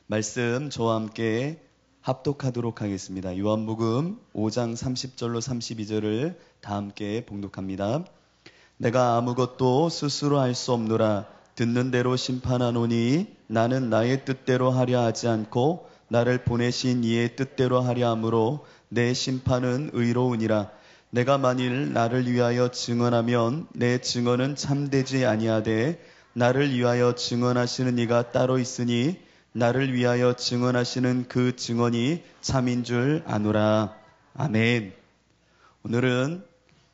말씀 저와 함께 합독하도록 하겠습니다. 요한복음 5장 30절로 32절을 다 함께 봉독합니다. 내가 아무것도 스스로 할 수 없노라. 듣는 대로 심판하노니 나는 나의 뜻대로 하려 하지 않고 나를 보내신 이의 뜻대로 하려 함으로 내 심판은 의로우니라. 내가 만일 나를 위하여 증언하면 내 증언은 참되지 아니하되 나를 위하여 증언하시는 이가 따로 있으니 나를 위하여 증언하시는 그 증언이 참인 줄 아노라. 아멘. 오늘은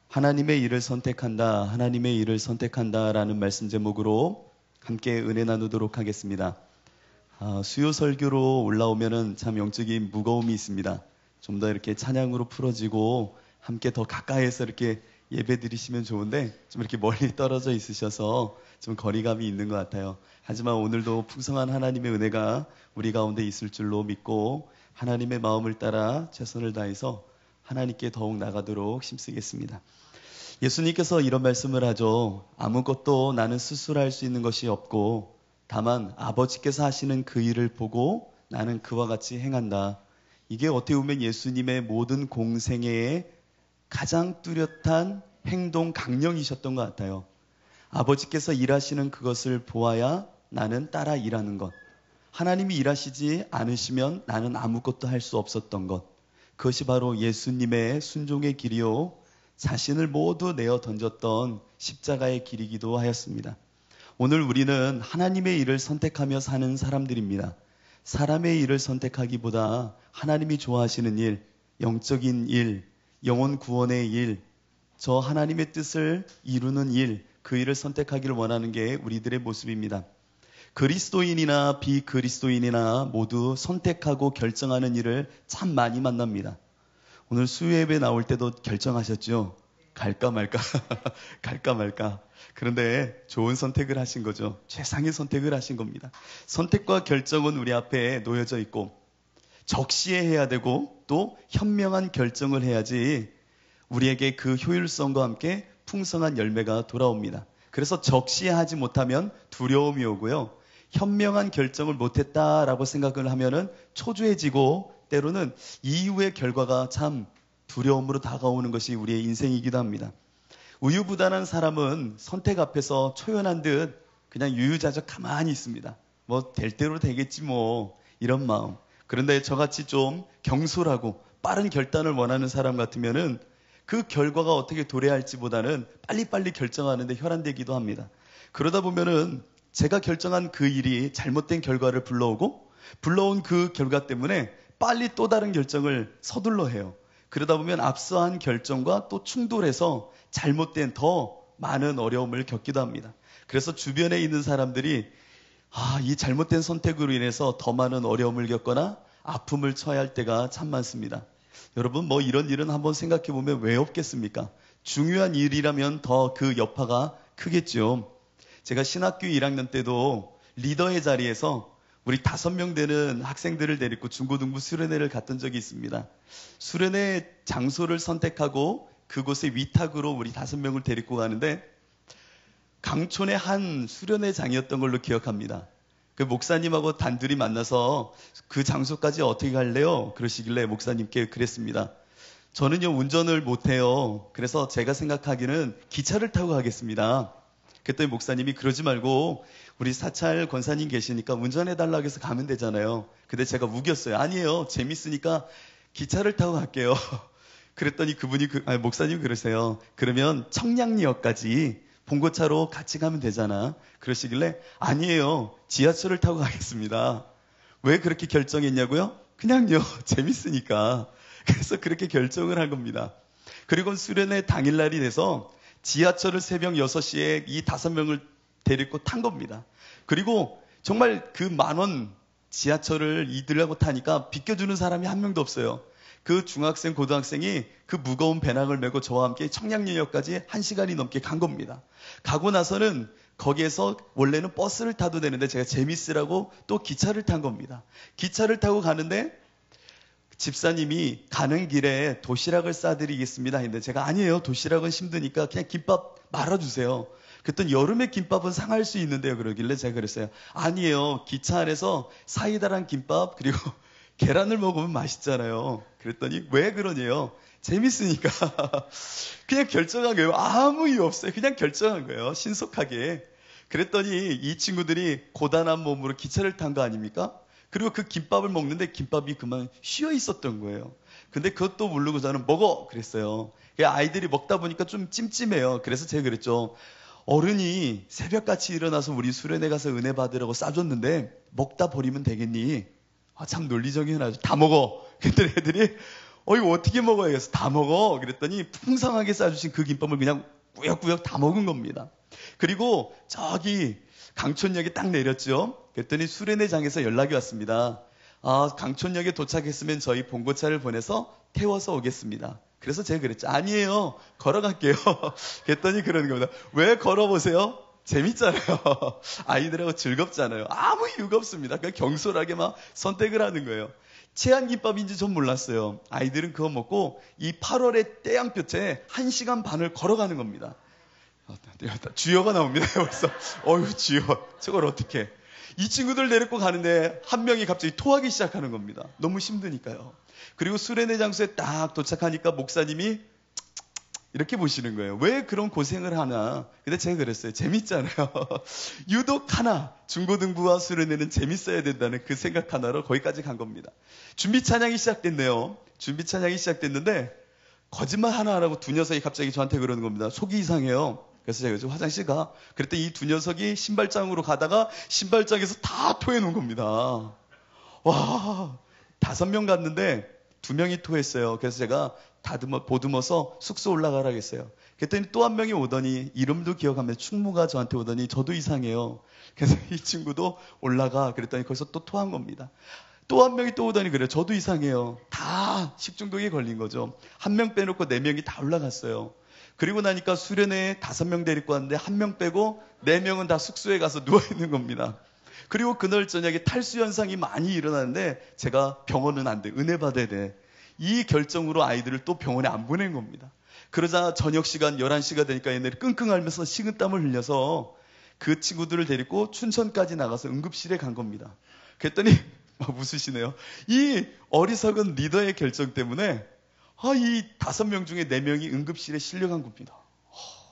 하나님의 일을 선택한다, 하나님의 일을 선택한다라는 말씀 제목으로 함께 은혜 나누도록 하겠습니다. 수요 설교로 올라오면은 참 영적인 무거움이 있습니다. 좀 더 이렇게 찬양으로 풀어지고 함께 더 가까이에서 이렇게 예배 드리시면 좋은데 좀 이렇게 멀리 떨어져 있으셔서 좀 거리감이 있는 것 같아요. 하지만 오늘도 풍성한 하나님의 은혜가 우리 가운데 있을 줄로 믿고 하나님의 마음을 따라 최선을 다해서 하나님께 더욱 나가도록 힘쓰겠습니다. 예수님께서 이런 말씀을 하죠. 아무것도 나는 스스로 할 수 있는 것이 없고 다만 아버지께서 하시는 그 일을 보고 나는 그와 같이 행한다. 이게 어떻게 보면 예수님의 모든 공생애의 가장 뚜렷한 행동 강령이셨던 것 같아요. 아버지께서 일하시는 그것을 보아야 나는 따라 일하는 것. 하나님이 일하시지 않으시면 나는 아무것도 할 수 없었던 것. 그것이 바로 예수님의 순종의 길이요, 자신을 모두 내어 던졌던 십자가의 길이기도 하였습니다. 오늘 우리는 하나님의 일을 선택하며 사는 사람들입니다. 사람의 일을 선택하기보다 하나님이 좋아하시는 일, 영적인 일, 영혼 구원의 일, 저 하나님의 뜻을 이루는 일, 그 일을 선택하기를 원하는 게 우리들의 모습입니다. 그리스도인이나 비그리스도인이나 모두 선택하고 결정하는 일을 참 많이 만납니다. 오늘 수요예배 나올 때도 결정하셨죠? 갈까 말까 갈까 말까. 그런데 좋은 선택을 하신 거죠. 최상의 선택을 하신 겁니다. 선택과 결정은 우리 앞에 놓여져 있고 적시에 해야 되고 또 현명한 결정을 해야지 우리에게 그 효율성과 함께 풍성한 열매가 돌아옵니다. 그래서 적시에 하지 못하면 두려움이 오고요. 현명한 결정을 못했다라고 생각을 하면은 초조해지고 때로는 이후의 결과가 참 두려움으로 다가오는 것이 우리의 인생이기도 합니다. 우유부단한 사람은 선택 앞에서 초연한 듯 그냥 유유자적 가만히 있습니다. 뭐 될 대로 되겠지 뭐 이런 마음. 그런데 저같이 좀 경솔하고 빠른 결단을 원하는 사람 같으면은 그 결과가 어떻게 도래할지보다는 빨리빨리 결정하는데 혈안되기도 합니다. 그러다 보면은 제가 결정한 그 일이 잘못된 결과를 불러온 그 결과 때문에 빨리 또 다른 결정을 서둘러 해요. 그러다 보면 앞서한 결정과 또 충돌해서 잘못된 더 많은 어려움을 겪기도 합니다. 그래서 주변에 있는 사람들이 이 잘못된 선택으로 인해서 더 많은 어려움을 겪거나 아픔을 처해야 할 때가 참 많습니다. 여러분 뭐 이런 일은 한번 생각해 보면 왜 없겠습니까? 중요한 일이라면 더 그 여파가 크겠죠. 제가 신학교 1학년 때도 리더의 자리에서 우리 5명 되는 학생들을 데리고 중고등부 수련회를 갔던 적이 있습니다. 수련회 장소를 선택하고 그곳에 위탁으로 우리 5명을 데리고 가는데 강촌의 한 수련회장이었던 걸로 기억합니다. 그 목사님하고 단둘이 만나서 그 장소까지 어떻게 갈래요? 그러시길래 목사님께 그랬습니다. 저는요 운전을 못해요. 그래서 제가 생각하기는 기차를 타고 가겠습니다. 그랬더니 목사님이 그러지 말고 우리 사찰 권사님 계시니까 운전해달라고 해서 가면 되잖아요. 근데 제가 우겼어요. 아니에요. 재밌으니까 기차를 타고 갈게요. 그랬더니 그분이 목사님 그러세요. 그러면 청량리역까지 봉고차로 같이 가면 되잖아. 그러시길래 아니에요. 지하철을 타고 가겠습니다. 왜 그렇게 결정했냐고요? 그냥요. 재밌으니까. 그래서 그렇게 결정을 한 겁니다. 그리고 수련회 당일날이 돼서 지하철을 새벽 6시에 이 5명을 데리고 탄 겁니다. 그리고 정말 그 10,000원 지하철을 이들하고 타니까 비켜주는 사람이 한 명도 없어요. 그 중학생, 고등학생이 그 무거운 배낭을 메고 저와 함께 청량리역까지 1시간이 넘게 간 겁니다. 가고 나서는 거기에서 원래는 버스를 타도 되는데 제가 재밌으라고 또 기차를 탄 겁니다. 기차를 타고 가는데 집사님이 가는 길에 도시락을 싸드리겠습니다 했는데 제가 아니에요. 도시락은 힘드니까 그냥 김밥 말아주세요. 그랬더니 여름에 김밥은 상할 수 있는데요. 그러길래 제가 그랬어요. 아니에요. 기차 안에서 사이다랑 김밥 그리고 계란을 먹으면 맛있잖아요. 그랬더니 왜 그러냐요. 재밌으니까. 그냥 결정한 거예요. 아무 이유 없어요. 그냥 결정한 거예요. 신속하게. 그랬더니 이 친구들이 고단한 몸으로 기차를 탄 거 아닙니까? 그리고 그 김밥을 먹는데 김밥이 그만 쉬어 있었던 거예요. 근데 그것도 모르고 저는 먹어! 그랬어요. 아이들이 먹다 보니까 좀 찜찜해요. 그래서 제가 그랬죠. 어른이 새벽같이 일어나서 우리 수련회 가서 은혜 받으라고 싸줬는데 먹다 버리면 되겠니? 참 논리적인 하죠. 다 먹어! 그랬더니 애들이 이거 어떻게 먹어야 겠어? 다 먹어! 그랬더니 풍성하게 싸주신 그 김밥을 그냥 꾸역꾸역 다 먹은 겁니다. 그리고 저기 강촌역에 딱 내렸죠. 그랬더니 수련회장에서 연락이 왔습니다. 강촌역에 도착했으면 저희 봉고차를 보내서 태워서 오겠습니다. 그래서 제가 그랬죠. 아니에요. 걸어갈게요. 그랬더니 그러는 겁니다. 왜 걸어보세요? 재밌잖아요. 아이들하고 즐겁잖아요. 아무 이유가 없습니다. 그냥 경솔하게 막 선택을 하는 거예요. 체안김밥인지 전 몰랐어요. 아이들은 그거 먹고 이 8월의 태양볕에 1시간 반을 걸어가는 겁니다. 주여가 나옵니다. 벌써. 주여. 저걸 어떻게. 이 친구들 내리고 가는데 한 명이 갑자기 토하기 시작하는 겁니다. 너무 힘드니까요. 그리고 수련회 장소에 딱 도착하니까 목사님이 이렇게 보시는 거예요. 왜 그런 고생을 하나. 근데 제가 그랬어요. 재밌잖아요. 유독 하나 중고등부와 수련회는 재밌어야 된다는 그 생각 하나로 거기까지 간 겁니다. 준비 찬양이 시작됐네요. 준비 찬양이 시작됐는데 거짓말 하나 하라고 두 녀석이 갑자기 저한테 그러는 겁니다. 속이 이상해요. 그래서 제가 화장실 가. 그랬더니 이 두 녀석이 신발장으로 가다가 신발장에서 다 토해 놓은 겁니다. 와, 5명 갔는데 2명이 토했어요. 그래서 제가 보듬어서 숙소 올라가라 했어요. 그랬더니 또 한 명이 오더니 이름도 기억하면서 충무가 저한테 오더니 저도 이상해요. 그래서 이 친구도 올라가. 그랬더니 거기서 또 토한 겁니다. 또 한 명이 또 오더니 그래요. 저도 이상해요. 다 식중독에 걸린 거죠. 1명 빼놓고 4명이 다 올라갔어요. 그리고 나니까 수련회에 5명 데리고 왔는데 1명 빼고 4명은 다 숙소에 가서 누워있는 겁니다. 그리고 그날 저녁에 탈수 현상이 많이 일어나는데 제가 병원은 안 돼. 은혜 받아야 돼. 이 결정으로 아이들을 또 병원에 안 보낸 겁니다. 그러자 저녁 시간 11시가 되니까 얘네들이 끙끙 앓면서 식은땀을 흘려서 그 친구들을 데리고 춘천까지 나가서 응급실에 간 겁니다. 그랬더니 웃으시네요. 이 어리석은 리더의 결정 때문에 이 5명 중에 4명이 응급실에 실려간 겁니다.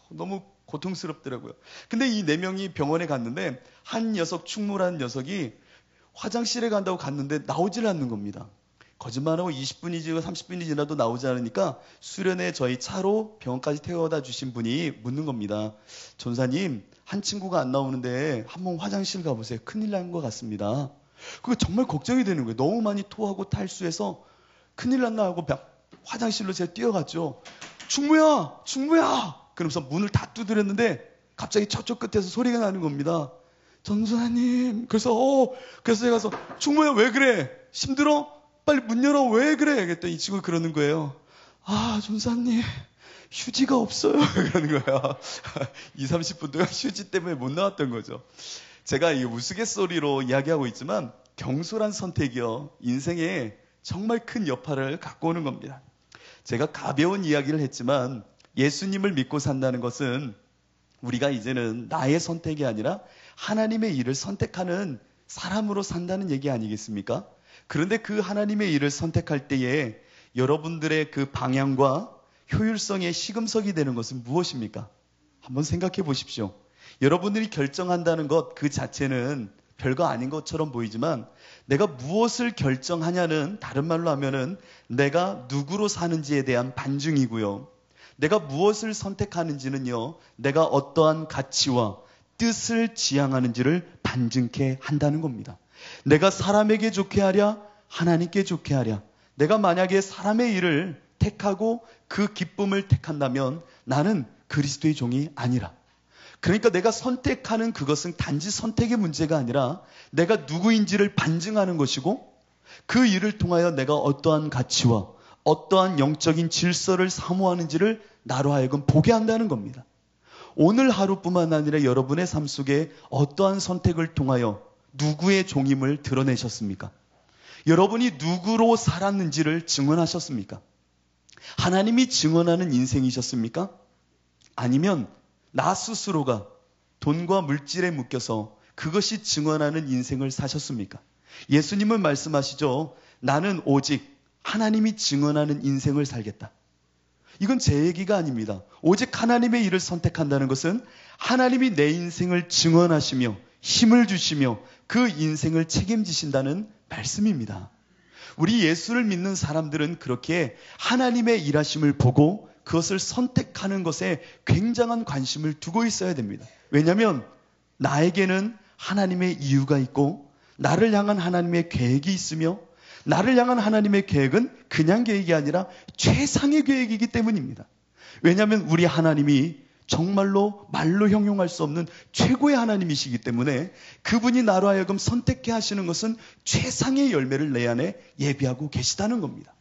너무 고통스럽더라고요. 근데 이 4명이 병원에 갔는데 한 녀석, 충무라는 녀석이 화장실에 간다고 갔는데 나오질 않는 겁니다. 거짓말하고 20분이 지나고 30분이 지나도 나오지 않으니까 수련회 저희 차로 병원까지 태워다 주신 분이 묻는 겁니다. 전사님, 한 친구가 안 나오는데 한번 화장실 가보세요. 큰일 난 것 같습니다. 그거 정말 걱정이 되는 거예요. 너무 많이 토하고 탈수해서 큰일 났나 하고 화장실로 제가 뛰어갔죠. 충무야! 그러면서 문을 다 두드렸는데 갑자기 저쪽 끝에서 소리가 나는 겁니다. 전사님. 그래서 제가 가서 충무야 왜 그래? 힘들어? 빨리 문 열어. 왜 그래? 그랬더니 이 친구가 그러는 거예요. 전사님 휴지가 없어요. 그러는 거예요. 20-30분 동안 휴지 때문에 못 나왔던 거죠. 제가 이 우스갯소리로 이야기하고 있지만 경솔한 선택이요. 인생에 정말 큰 여파를 갖고 오는 겁니다. 제가 가벼운 이야기를 했지만 예수님을 믿고 산다는 것은 우리가 이제는 나의 선택이 아니라 하나님의 일을 선택하는 사람으로 산다는 얘기 아니겠습니까? 그런데 그 하나님의 일을 선택할 때에 여러분들의 그 방향과 효율성의 시금석이 되는 것은 무엇입니까? 한번 생각해 보십시오. 여러분들이 결정한다는 것 그 자체는 별거 아닌 것처럼 보이지만 내가 무엇을 결정하냐는 다른 말로 하면은 내가 누구로 사는지에 대한 반증이고요. 내가 무엇을 선택하는지는요. 내가 어떠한 가치와 뜻을 지향하는지를 반증케 한다는 겁니다. 내가 사람에게 좋게 하랴 하나님께 좋게 하랴. 내가 만약에 사람의 일을 택하고 그 기쁨을 택한다면 나는 그리스도의 종이 아니라. 그러니까 내가 선택하는 그것은 단지 선택의 문제가 아니라 내가 누구인지를 반증하는 것이고 그 일을 통하여 내가 어떠한 가치와 어떠한 영적인 질서를 사모하는지를 나로 하여금 보게 한다는 겁니다. 오늘 하루뿐만 아니라 여러분의 삶 속에 어떠한 선택을 통하여 누구의 종임을 드러내셨습니까? 여러분이 누구로 살았는지를 증언하셨습니까? 하나님이 증언하는 인생이셨습니까? 아니면 나 스스로가 돈과 물질에 묶여서 그것이 증언하는 인생을 사셨습니까? 예수님은 말씀하시죠. 나는 오직 하나님이 증언하는 인생을 살겠다. 이건 제 얘기가 아닙니다. 오직 하나님의 일을 선택한다는 것은 하나님이 내 인생을 증언하시며 힘을 주시며 그 인생을 책임지신다는 말씀입니다. 우리 예수를 믿는 사람들은 그렇게 하나님의 일하심을 보고 그것을 선택하는 것에 굉장한 관심을 두고 있어야 됩니다. 왜냐하면 나에게는 하나님의 이유가 있고 나를 향한 하나님의 계획이 있으며 나를 향한 하나님의 계획은 그냥 계획이 아니라 최상의 계획이기 때문입니다. 왜냐하면 우리 하나님이 정말로 말로 형용할 수 없는 최고의 하나님이시기 때문에 그분이 나로 하여금 선택해 하시는 것은 최상의 열매를 내 안에 예비하고 계시다는 겁니다.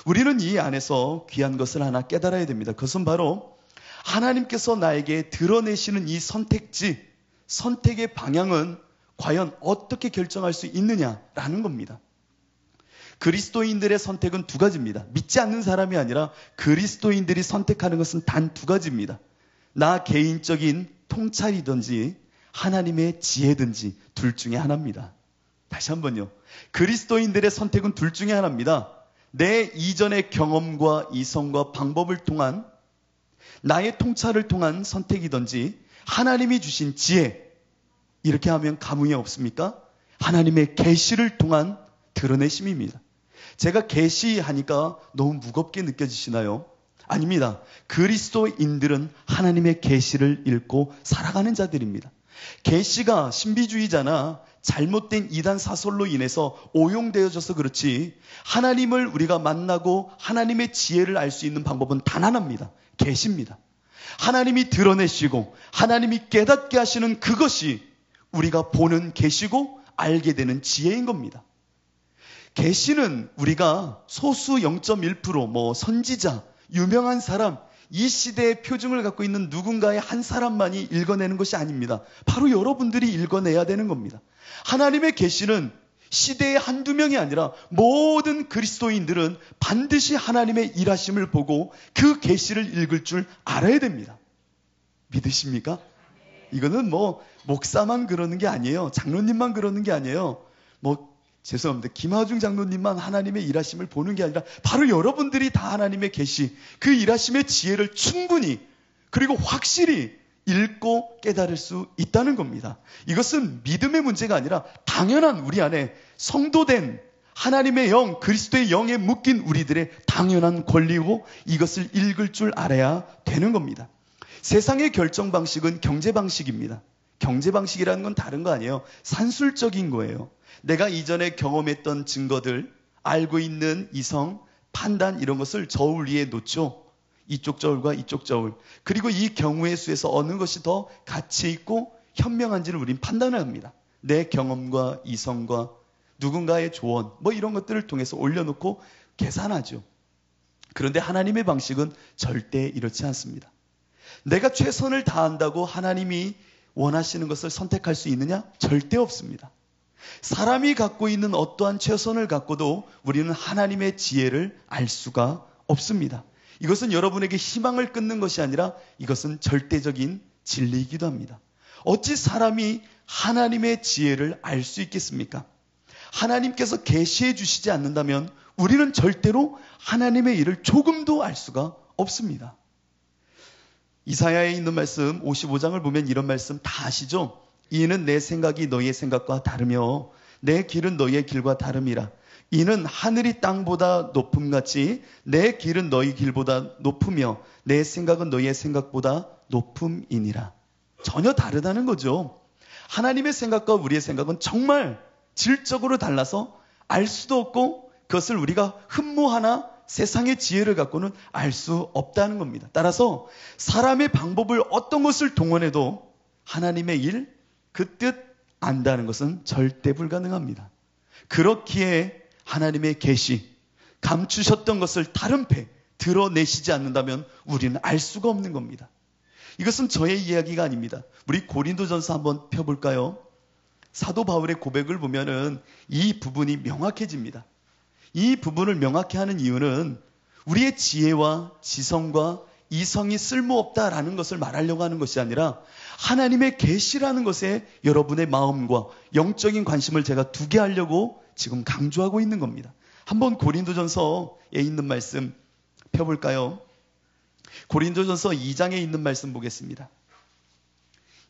우리는 이 안에서 귀한 것을 하나 깨달아야 됩니다. 그것은 바로 하나님께서 나에게 드러내시는 이 선택지, 선택의 방향은 과연 어떻게 결정할 수 있느냐라는 겁니다. 그리스도인들의 선택은 두 가지입니다. 믿지 않는 사람이 아니라 그리스도인들이 선택하는 것은 단 두 가지입니다. 나 개인적인 통찰이든지 하나님의 지혜든지 둘 중에 하나입니다. 다시 한번요. 그리스도인들의 선택은 둘 중에 하나입니다. 내 이전의 경험과 이성과 방법을 통한 나의 통찰을 통한 선택이든지 하나님이 주신 지혜, 이렇게 하면 감흥이 없습니까? 하나님의 계시를 통한 드러내심입니다. 제가 계시하니까 너무 무겁게 느껴지시나요? 아닙니다. 그리스도인들은 하나님의 계시를 읽고 살아가는 자들입니다. 계시가 신비주의자나 잘못된 이단 사설로 인해서 오용되어져서 그렇지 하나님을 우리가 만나고 하나님의 지혜를 알 수 있는 방법은 단 하나입니다. 계시입니다. 하나님이 드러내시고 하나님이 깨닫게 하시는 그것이 우리가 보는 계시고 알게 되는 지혜인 겁니다. 계시는 우리가 소수 0.1% 선지자, 유명한 사람, 이 시대의 표징을 갖고 있는 누군가의 한 사람만이 읽어내는 것이 아닙니다. 바로 여러분들이 읽어내야 되는 겁니다. 하나님의 계시는 시대의 한두 명이 아니라 모든 그리스도인들은 반드시 하나님의 일하심을 보고 그 계시를 읽을 줄 알아야 됩니다. 믿으십니까? 이거는 목사만 그러는 게 아니에요. 장로님만 그러는 게 아니에요. 죄송합니다. 김하중 장로님만 하나님의 일하심을 보는 게 아니라 바로 여러분들이 다 하나님의 계시, 그 일하심의 지혜를 충분히 그리고 확실히 읽고 깨달을 수 있다는 겁니다. 이것은 믿음의 문제가 아니라 당연한 우리 안에 성도된 하나님의 영, 그리스도의 영에 묶인 우리들의 당연한 권리고 이것을 읽을 줄 알아야 되는 겁니다. 세상의 결정 방식은 경제 방식입니다. 경제 방식이라는 건 다른 거 아니에요. 산술적인 거예요. 내가 이전에 경험했던 증거들, 알고 있는 이성, 판단 이런 것을 저울 위에 놓죠. 이쪽 저울과 이쪽 저울. 그리고 이 경우의 수에서 어느 것이 더 가치 있고 현명한지를 우린 판단을 합니다. 내 경험과 이성과 누군가의 조언 이런 것들을 통해서 올려놓고 계산하죠. 그런데 하나님의 방식은 절대 이렇지 않습니다. 내가 최선을 다한다고 하나님이 원하시는 것을 선택할 수 있느냐? 절대 없습니다. 사람이 갖고 있는 어떠한 최선을 갖고도 우리는 하나님의 지혜를 알 수가 없습니다. 이것은 여러분에게 희망을 끊는 것이 아니라 이것은 절대적인 진리이기도 합니다. 어찌 사람이 하나님의 지혜를 알 수 있겠습니까? 하나님께서 계시해 주시지 않는다면 우리는 절대로 하나님의 일을 조금도 알 수가 없습니다. 이사야에 있는 말씀 55장을 보면 이런 말씀 다 아시죠? 이는 내 생각이 너희의 생각과 다르며 내 길은 너희의 길과 다름이라. 이는 하늘이 땅보다 높음같이 내 길은 너희 길보다 높으며 내 생각은 너희의 생각보다 높음이니라. 전혀 다르다는 거죠. 하나님의 생각과 우리의 생각은 정말 질적으로 달라서 알 수도 없고 그것을 우리가 흠모하나 세상의 지혜를 갖고는 알 수 없다는 겁니다. 따라서 사람의 방법을 어떤 것을 동원해도 하나님의 일, 그 뜻 안다는 것은 절대 불가능합니다. 그렇기에 하나님의 계시, 감추셨던 것을 다른 패 드러내시지 않는다면 우리는 알 수가 없는 겁니다. 이것은 저의 이야기가 아닙니다. 우리 고린도전서 한번 펴볼까요? 사도 바울의 고백을 보면은 이 부분이 명확해집니다. 이 부분을 명확히 하는 이유는 우리의 지혜와 지성과 이성이 쓸모없다라는 것을 말하려고 하는 것이 아니라 하나님의 계시라는 것에 여러분의 마음과 영적인 관심을 제가 두게 하려고 지금 강조하고 있는 겁니다. 한번 고린도전서에 있는 말씀 펴볼까요? 고린도전서 2장에 있는 말씀 보겠습니다.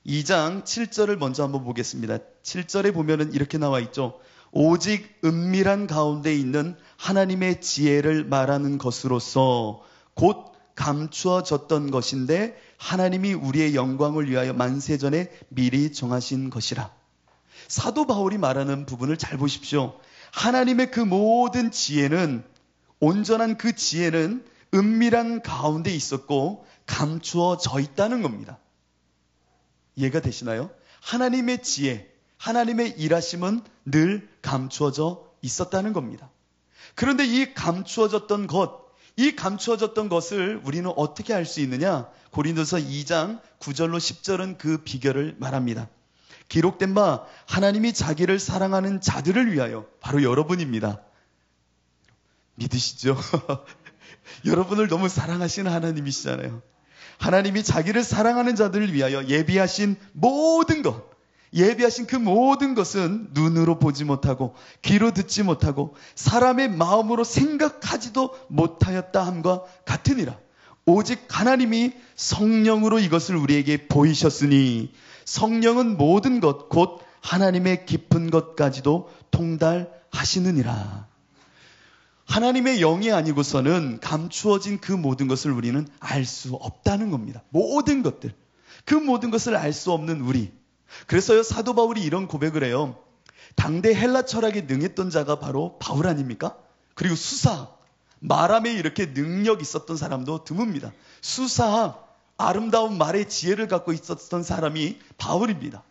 2장 7절을 먼저 한번 보겠습니다. 7절에 보면은 이렇게 나와 있죠. 오직 은밀한 가운데 있는 하나님의 지혜를 말하는 것으로서 곧 감추어졌던 것인데 하나님이 우리의 영광을 위하여 만세전에 미리 정하신 것이라. 사도 바울이 말하는 부분을 잘 보십시오. 하나님의 그 모든 지혜는, 온전한 그 지혜는 은밀한 가운데 있었고 감추어져 있다는 겁니다. 이해가 되시나요? 하나님의 지혜, 하나님의 일하심은 늘 감추어져 있었다는 겁니다. 그런데 이 감추어졌던 것을 우리는 어떻게 알 수 있느냐? 고린도서 2장 9절로 10절은 그 비결을 말합니다. 기록된 바 하나님이 자기를 사랑하는 자들을 위하여, 바로 여러분입니다. 믿으시죠? 여러분을 너무 사랑하시는 하나님이시잖아요. 하나님이 자기를 사랑하는 자들을 위하여 예비하신 모든 것, 예비하신 그 모든 것은 눈으로 보지 못하고 귀로 듣지 못하고 사람의 마음으로 생각하지도 못하였다 함과 같으니라. 오직 하나님이 성령으로 이것을 우리에게 보이셨으니 성령은 모든 것 곧 하나님의 깊은 것까지도 통달하시느니라. 하나님의 영이 아니고서는 감추어진 그 모든 것을 우리는 알 수 없다는 겁니다. 모든 것들, 그 모든 것을 알 수 없는 우리. 그래서요, 사도 바울이 이런 고백을 해요. 당대 헬라 철학에 능했던 자가 바로 바울 아닙니까? 그리고 수사학, 말함에 이렇게 능력 있었던 사람도 드뭅니다. 수사학, 아름다운 말의 지혜를 갖고 있었던 사람이 바울입니다.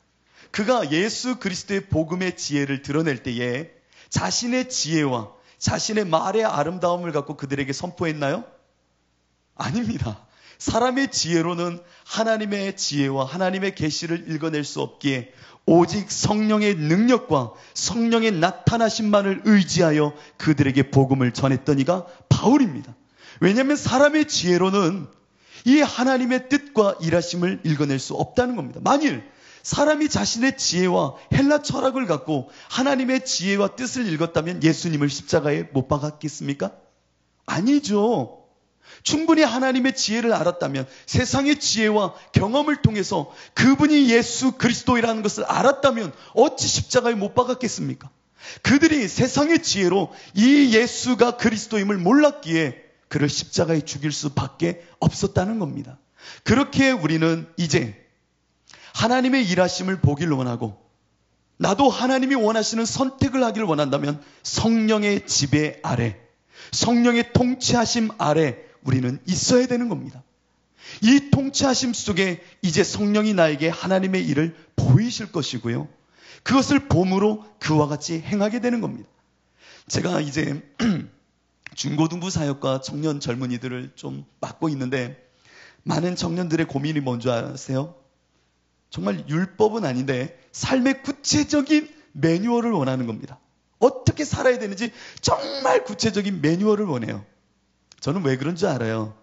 그가 예수 그리스도의 복음의 지혜를 드러낼 때에 자신의 지혜와 자신의 말의 아름다움을 갖고 그들에게 선포했나요? 아닙니다. 사람의 지혜로는 하나님의 지혜와 하나님의 계시를 읽어낼 수 없기에 오직 성령의 능력과 성령의 나타나심만을 의지하여 그들에게 복음을 전했던 이가 바울입니다. 왜냐하면 사람의 지혜로는 이 하나님의 뜻과 일하심을 읽어낼 수 없다는 겁니다. 만일 사람이 자신의 지혜와 헬라 철학을 갖고 하나님의 지혜와 뜻을 읽었다면 예수님을 십자가에 못 박았겠습니까? 아니죠. 충분히 하나님의 지혜를 알았다면, 세상의 지혜와 경험을 통해서 그분이 예수 그리스도이라는 것을 알았다면 어찌 십자가에 못 박았겠습니까? 그들이 세상의 지혜로 이 예수가 그리스도임을 몰랐기에 그를 십자가에 죽일 수밖에 없었다는 겁니다. 그렇게 우리는 이제 하나님의 일하심을 보기를 원하고, 나도 하나님이 원하시는 선택을 하기를 원한다면 성령의 지배 아래, 성령의 통치하심 아래 우리는 있어야 되는 겁니다. 이 통치하심 속에 이제 성령이 나에게 하나님의 일을 보이실 것이고요, 그것을 봄으로 그와 같이 행하게 되는 겁니다. 제가 이제 중고등부 사역과 청년 젊은이들을 좀 맡고 있는데, 많은 청년들의 고민이 뭔지 아세요? 정말 율법은 아닌데 삶의 구체적인 매뉴얼을 원하는 겁니다. 어떻게 살아야 되는지 정말 구체적인 매뉴얼을 원해요. 저는 왜 그런 줄 알아요?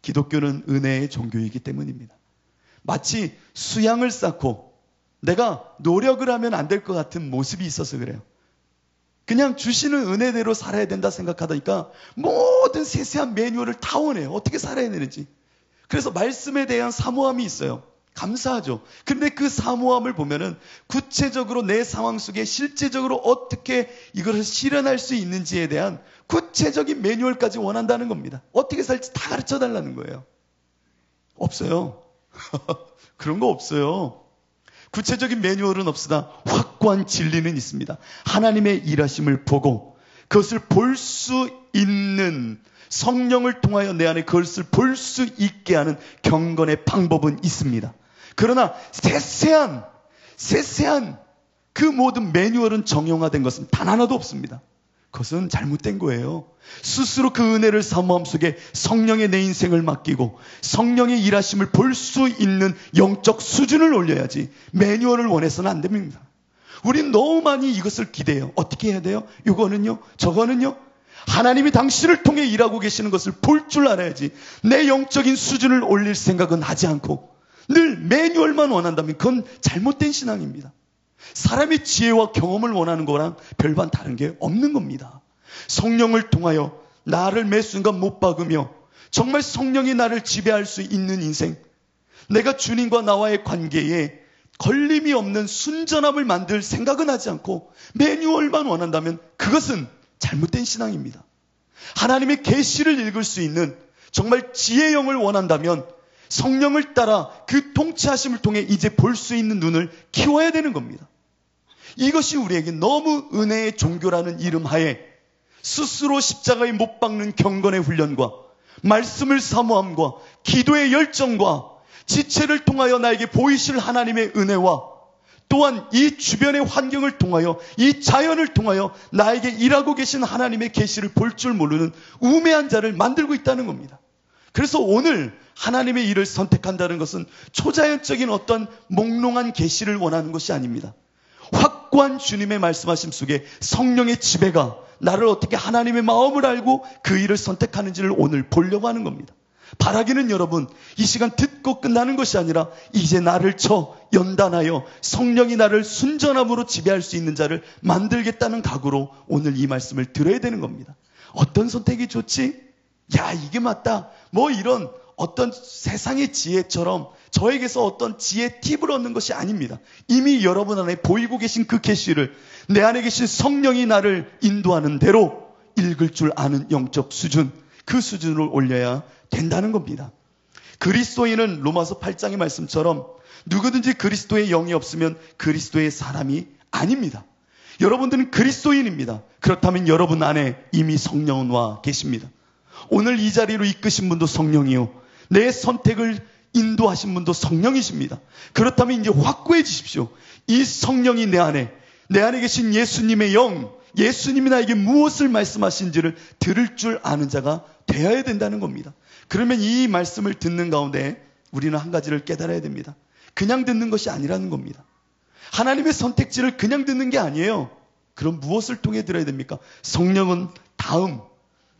기독교는 은혜의 종교이기 때문입니다. 마치 수양을 쌓고 내가 노력을 하면 안 될 것 같은 모습이 있어서 그래요. 그냥 주시는 은혜대로 살아야 된다 생각하다니까 모든 세세한 매뉴얼을 다 원해요. 어떻게 살아야 되는지. 그래서 말씀에 대한 사모함이 있어요. 감사하죠. 그런데 그 사모함을 보면은 구체적으로 내 상황 속에 실제적으로 어떻게 이것을 실현할 수 있는지에 대한 구체적인 매뉴얼까지 원한다는 겁니다. 어떻게 살지 다 가르쳐 달라는 거예요. 없어요. 그런 거 없어요. 구체적인 매뉴얼은 없으나 확고한 진리는 있습니다. 하나님의 일하심을 보고 그것을 볼 수 있는, 성령을 통하여 내 안에 그것을 볼 수 있게 하는 경건의 방법은 있습니다. 그러나 세세한 그 모든 매뉴얼은 정형화된 것은 단 하나도 없습니다. 그것은 잘못된 거예요. 스스로 그 은혜를 사모함 속에 성령의 내 인생을 맡기고 성령의 일하심을 볼 수 있는 영적 수준을 올려야지 매뉴얼을 원해서는 안 됩니다. 우린 너무 많이 이것을 기대해요. 어떻게 해야 돼요? 이거는요? 저거는요? 하나님이 당신을 통해 일하고 계시는 것을 볼 줄 알아야지. 내 영적인 수준을 올릴 생각은 하지 않고 늘 매뉴얼만 원한다면 그건 잘못된 신앙입니다. 사람의 지혜와 경험을 원하는 거랑 별반 다른 게 없는 겁니다. 성령을 통하여 나를 매 순간 못 박으며 정말 성령이 나를 지배할 수 있는 인생, 내가 주님과 나와의 관계에 걸림이 없는 순전함을 만들 생각은 하지 않고 매뉴얼만 원한다면 그것은 잘못된 신앙입니다. 하나님의 계시를 읽을 수 있는 정말 지혜의 영을 원한다면 성령을 따라 그 통치하심을 통해 이제 볼 수 있는 눈을 키워야 되는 겁니다. 이것이 우리에게 너무 은혜의 종교라는 이름 하에 스스로 십자가에 못 박는 경건의 훈련과 말씀을 사모함과 기도의 열정과 지체를 통하여 나에게 보이실 하나님의 은혜와 또한 이 주변의 환경을 통하여 이 자연을 통하여 나에게 일하고 계신 하나님의 계시를 볼 줄 모르는 우매한 자를 만들고 있다는 겁니다. 그래서 오늘 하나님의 일을 선택한다는 것은 초자연적인 어떤 몽롱한 계시를 원하는 것이 아닙니다. 확고한 주님의 말씀하심 속에 성령의 지배가 나를 어떻게 하나님의 마음을 알고 그 일을 선택하는지를 오늘 보려고 하는 겁니다. 바라기는 여러분, 이 시간 듣고 끝나는 것이 아니라 이제 나를 연단하여 성령이 나를 순전함으로 지배할 수 있는 자를 만들겠다는 각오로 오늘 이 말씀을 들어야 되는 겁니다. 어떤 선택이 좋지? 야, 이게 맞다. 뭐 이런 어떤 세상의 지혜처럼 저에게서 어떤 지혜 팁을 얻는 것이 아닙니다. 이미 여러분 안에 보이고 계신 그 계시를 내 안에 계신 성령이 나를 인도하는 대로 읽을 줄 아는 영적 수준, 그 수준을 올려야 된다는 겁니다. 그리스도인은 로마서 8장의 말씀처럼 누구든지 그리스도의 영이 없으면 그리스도의 사람이 아닙니다. 여러분들은 그리스도인입니다. 그렇다면 여러분 안에 이미 성령은 와 계십니다. 오늘 이 자리로 이끄신 분도 성령이요, 내 선택을 인도하신 분도 성령이십니다. 그렇다면 이제 확고해지십시오. 이 성령이 내 안에 계신 예수님의 영, 예수님이 나에게 무엇을 말씀하신지를 들을 줄 아는 자가 되어야 된다는 겁니다. 그러면 이 말씀을 듣는 가운데 우리는 한 가지를 깨달아야 됩니다. 그냥 듣는 것이 아니라는 겁니다. 하나님의 선택지를 그냥 듣는 게 아니에요. 그럼 무엇을 통해 들어야 됩니까? 성령은 다음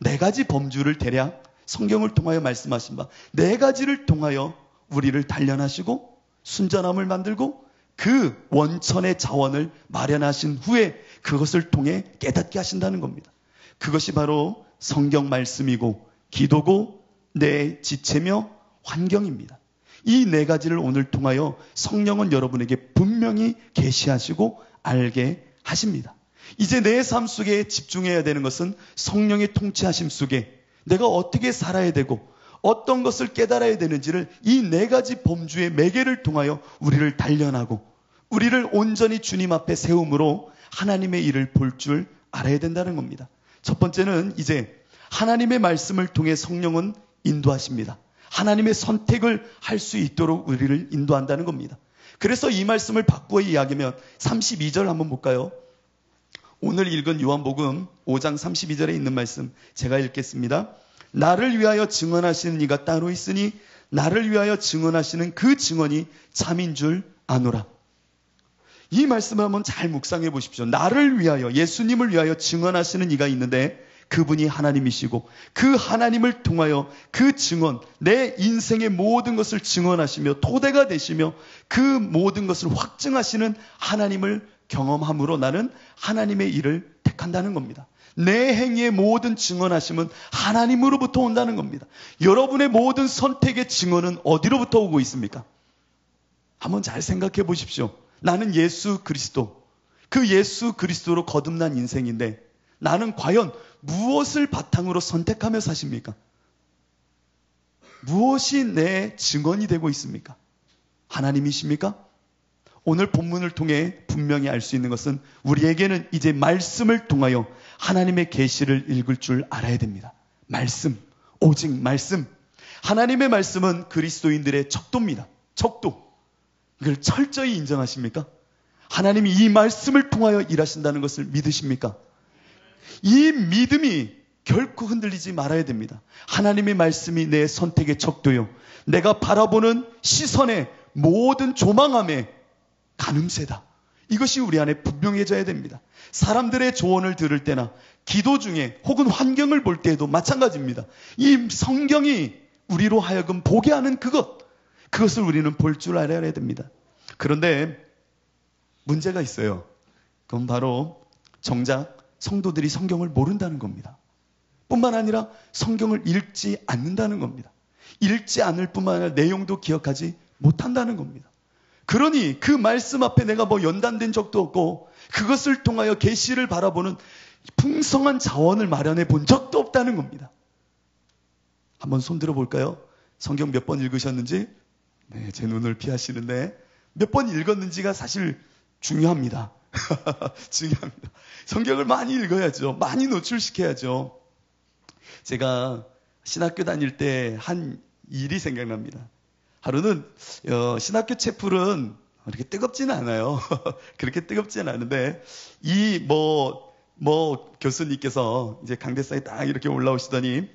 4가지 범주를 대략 성경을 통하여 말씀하신 바 4가지를 통하여 우리를 단련하시고 순전함을 만들고 그 원천의 자원을 마련하신 후에 그것을 통해 깨닫게 하신다는 겁니다. 그것이 바로 성경 말씀이고 기도고 내 지체며 환경입니다. 이 4가지를 오늘 통하여 성령은 여러분에게 분명히 계시하시고 알게 하십니다. 이제 내 삶 속에 집중해야 되는 것은 성령의 통치하심 속에 내가 어떻게 살아야 되고 어떤 것을 깨달아야 되는지를 이 4가지 범주의 매개를 통하여 우리를 단련하고 우리를 온전히 주님 앞에 세움으로 하나님의 일을 볼 줄 알아야 된다는 겁니다. 첫 번째는 이제 하나님의 말씀을 통해 성령은 인도하십니다. 하나님의 선택을 할 수 있도록 우리를 인도한다는 겁니다. 그래서 이 말씀을 바꾸어 이야기하면 32절 한번 볼까요? 오늘 읽은 요한복음 5장 32절에 있는 말씀 제가 읽겠습니다. 나를 위하여 증언하시는 이가 따로 있으니 나를 위하여 증언하시는 그 증언이 참인 줄 아노라. 이 말씀을 한번 잘 묵상해 보십시오. 나를 위하여, 예수님을 위하여 증언하시는 이가 있는데 그분이 하나님이시고 그 하나님을 통하여 그 증언, 내 인생의 모든 것을 증언하시며 토대가 되시며 그 모든 것을 확증하시는 하나님을 경험함으로 나는 하나님의 일을 택한다는 겁니다. 내 행위의 모든 증언하심은 하나님으로부터 온다는 겁니다. 여러분의 모든 선택의 증언은 어디로부터 오고 있습니까? 한번 잘 생각해 보십시오. 나는 예수 그리스도, 그 예수 그리스도로 거듭난 인생인데 나는 과연 무엇을 바탕으로 선택하며 사십니까? 무엇이 내 증언이 되고 있습니까? 하나님이십니까? 오늘 본문을 통해 분명히 알 수 있는 것은 우리에게는 이제 말씀을 통하여 하나님의 계시를 읽을 줄 알아야 됩니다. 말씀, 오직 말씀. 하나님의 말씀은 그리스도인들의 척도입니다. 척도. 이걸 철저히 인정하십니까? 하나님이 이 말씀을 통하여 일하신다는 것을 믿으십니까? 이 믿음이 결코 흔들리지 말아야 됩니다. 하나님의 말씀이 내 선택의 척도요, 내가 바라보는 시선의 모든 조망함의 가늠세다. 이것이 우리 안에 분명해져야 됩니다. 사람들의 조언을 들을 때나 기도 중에 혹은 환경을 볼 때에도 마찬가지입니다. 이 성경이 우리로 하여금 보게 하는 그것을 우리는 볼 줄 알아야 됩니다. 그런데 문제가 있어요. 그건 바로 정작 성도들이 성경을 모른다는 겁니다. 뿐만 아니라 성경을 읽지 않는다는 겁니다. 읽지 않을 뿐만 아니라 내용도 기억하지 못한다는 겁니다. 그러니 그 말씀 앞에 내가 연단된 적도 없고 그것을 통하여 계시를 바라보는 풍성한 자원을 마련해 본 적도 없다는 겁니다. 한번 손들어 볼까요? 성경 몇 번 읽으셨는지? 네, 제 눈을 피하시는데 몇 번 읽었는지가 사실 중요합니다. 중요합니다. 성경을 많이 읽어야죠. 많이 노출시켜야죠. 제가 신학교 다닐 때 한 일이 생각납니다. 하루는 신학교 채플은 그렇게 뜨겁지는 않아요. 그렇게 뜨겁지는 않은데 이 교수님께서 이제 강대상에 딱 이렇게 올라오시더니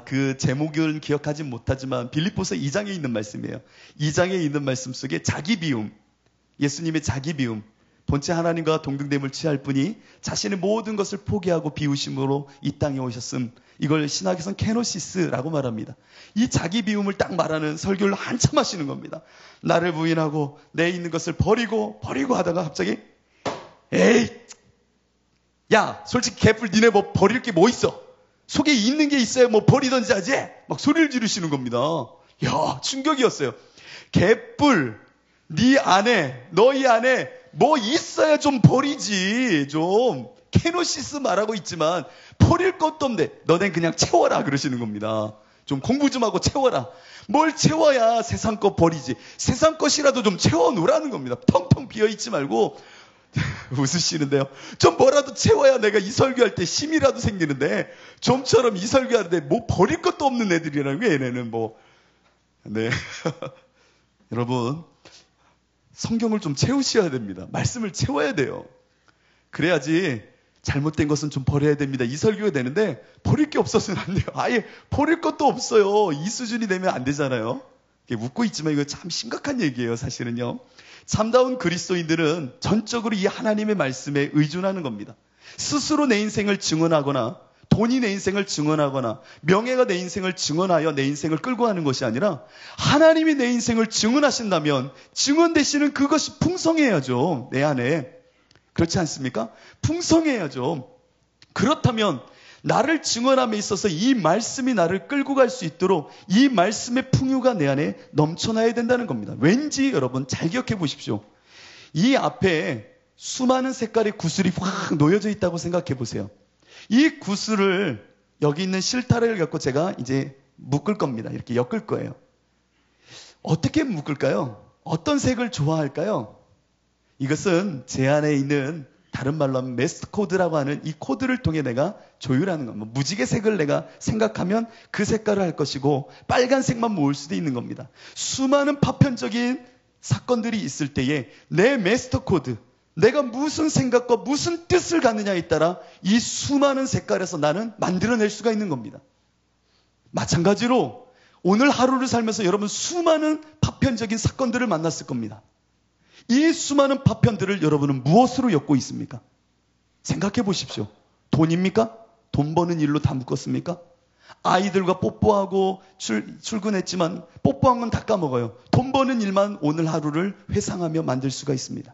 그 제목을 기억하지 못하지만 빌립보서 2장에 있는 말씀이에요. 2장에 있는 말씀 속에 자기 비움, 예수님의 자기 비움, 본체 하나님과 동등됨을 취할 분이 자신의 모든 것을 포기하고 비우심으로 이 땅에 오셨음. 이걸 신학에서는 케노시스라고 말합니다. 이 자기 비움을 딱 말하는 설교를 한참 하시는 겁니다. 나를 부인하고 내 있는 것을 버리고 하다가 갑자기 에이 야 솔직히 개뿔 니네 버릴 게 뭐 있어? 속에 있는 게 있어야 버리던지 하지? 막 소리를 지르시는 겁니다. 야 충격이었어요. 개뿔 너희 안에 뭐 있어야 좀 버리지. 좀 케노시스 말하고 있지만 버릴 것도 없는데 너넨 그냥 채워라 그러시는 겁니다. 좀 공부 좀 하고 채워라. 뭘 채워야 세상 것 버리지. 세상 것이라도 좀 채워놓으라는 겁니다. 텅텅 비어있지 말고. 웃으시는데요. 좀 뭐라도 채워야 내가 이 설교할 때 힘이라도 생기는데 좀처럼 이 설교하는데 버릴 것도 없는 애들이라는 거예요. 얘네는 네. 여러분 성경을 좀 채우셔야 됩니다. 말씀을 채워야 돼요. 그래야지 잘못된 것은 좀 버려야 됩니다. 이 설교가 되는데 버릴 게 없어서는 안 돼요. 아예 버릴 것도 없어요. 이 수준이 되면 안 되잖아요. 웃고 있지만 이거 참 심각한 얘기예요. 사실은요. 참다운 그리스도인들은 전적으로 이 하나님의 말씀에 의존하는 겁니다. 스스로 내 인생을 증언하거나 돈이 내 인생을 증언하거나 명예가 내 인생을 증언하여 내 인생을 끌고 가는 것이 아니라 하나님이 내 인생을 증언하신다면 증언되시는 그것이 풍성해야죠. 내 안에. 그렇지 않습니까? 풍성해야죠. 그렇다면 나를 증언함에 있어서 이 말씀이 나를 끌고 갈 수 있도록 이 말씀의 풍요가 내 안에 넘쳐나야 된다는 겁니다. 왠지 여러분 잘 기억해 보십시오. 이 앞에 수많은 색깔의 구슬이 확 놓여져 있다고 생각해 보세요. 이 구슬을 여기 있는 실타래를 갖고 제가 이제 묶을 겁니다. 이렇게 엮을 거예요. 어떻게 묶을까요? 어떤 색을 좋아할까요? 이것은 제 안에 있는 다른 말로 하면 메스트 코드라고 하는 이 코드를 통해 내가 조율하는 겁니다. 무지개색을 내가 생각하면 그 색깔을 할 것이고 빨간색만 모을 수도 있는 겁니다. 수많은 파편적인 사건들이 있을 때에 내 메스터 코드, 내가 무슨 생각과 무슨 뜻을 갖느냐에 따라 이 수많은 색깔에서 나는 만들어낼 수가 있는 겁니다. 마찬가지로 오늘 하루를 살면서 여러분 수많은 파편적인 사건들을 만났을 겁니다. 이 수많은 파편들을 여러분은 무엇으로 엮고 있습니까? 생각해 보십시오. 돈입니까? 돈 버는 일로 다 묶었습니까? 아이들과 뽀뽀하고 출근했지만 뽀뽀한 건 다 까먹어요. 돈 버는 일만 오늘 하루를 회상하며 만들 수가 있습니다.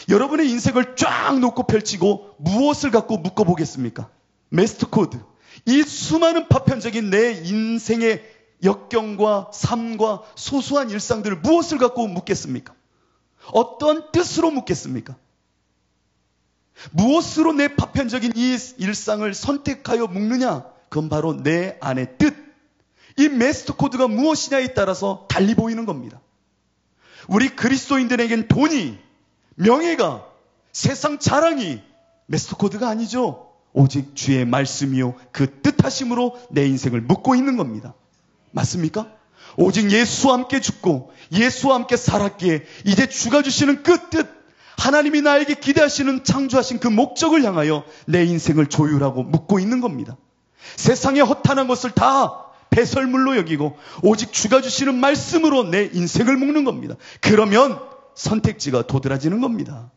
여러분의 인생을 쫙 놓고 펼치고 무엇을 갖고 묶어보겠습니까? 메스터 코드. 이 수많은 파편적인 내 인생의 역경과 삶과 소소한 일상들을 무엇을 갖고 묶겠습니까? 어떤 뜻으로 묶겠습니까? 무엇으로 내 파편적인 이 일상을 선택하여 묶느냐? 그건 바로 내 안의 뜻. 이 메스터 코드가 무엇이냐에 따라서 달리 보이는 겁니다. 우리 그리스도인들에겐 돈이, 명예가, 세상 자랑이 메스터 코드가 아니죠. 오직 주의 말씀이요 그 뜻하심으로 내 인생을 묶고 있는 겁니다. 맞습니까? 오직 예수와 함께 죽고 예수와 함께 살았기에 이제 주가 주시는 그 뜻, 하나님이 나에게 기대하시는 창조하신 그 목적을 향하여 내 인생을 조율하고 묶고 있는 겁니다. 세상의 허탄한 것을 다 배설물로 여기고 오직 주가 주시는 말씀으로 내 인생을 묶는 겁니다. 그러면 선택지가 도드라지는 겁니다.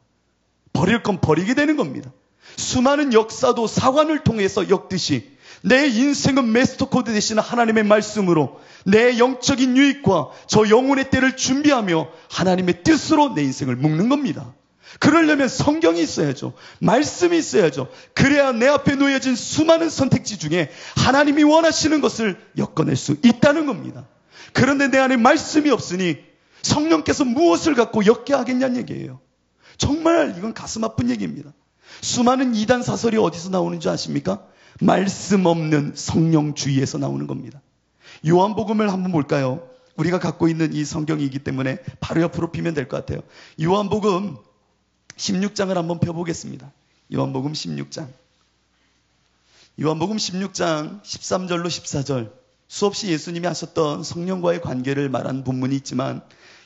버릴 건 버리게 되는 겁니다. 수많은 역사도 사관을 통해서 엮듯이 내 인생은 마스터 코드 되시는 하나님의 말씀으로 내 영적인 유익과 저 영혼의 때를 준비하며 하나님의 뜻으로 내 인생을 묶는 겁니다. 그러려면 성경이 있어야죠. 말씀이 있어야죠. 그래야 내 앞에 놓여진 수많은 선택지 중에 하나님이 원하시는 것을 엮어낼 수 있다는 겁니다. 그런데 내 안에 말씀이 없으니 성령께서 무엇을 갖고 엮게 하겠냐는 얘기예요. 정말 이건 가슴 아픈 얘기입니다. 수많은 이단 사설이 어디서 나오는 줄 아십니까? 말씀 없는 성령주의에서 나오는 겁니다. 요한복음을 한번 볼까요? 우리가 갖고 있는 이 성경이기 때문에 바로 옆으로 피면 될 것 같아요. 요한복음 16장을 한번 펴보겠습니다. 요한복음 16장. 요한복음 16장 13절로 14절. 수없이 예수님이 하셨던 성령과의 관계를 말한 본문이 있지만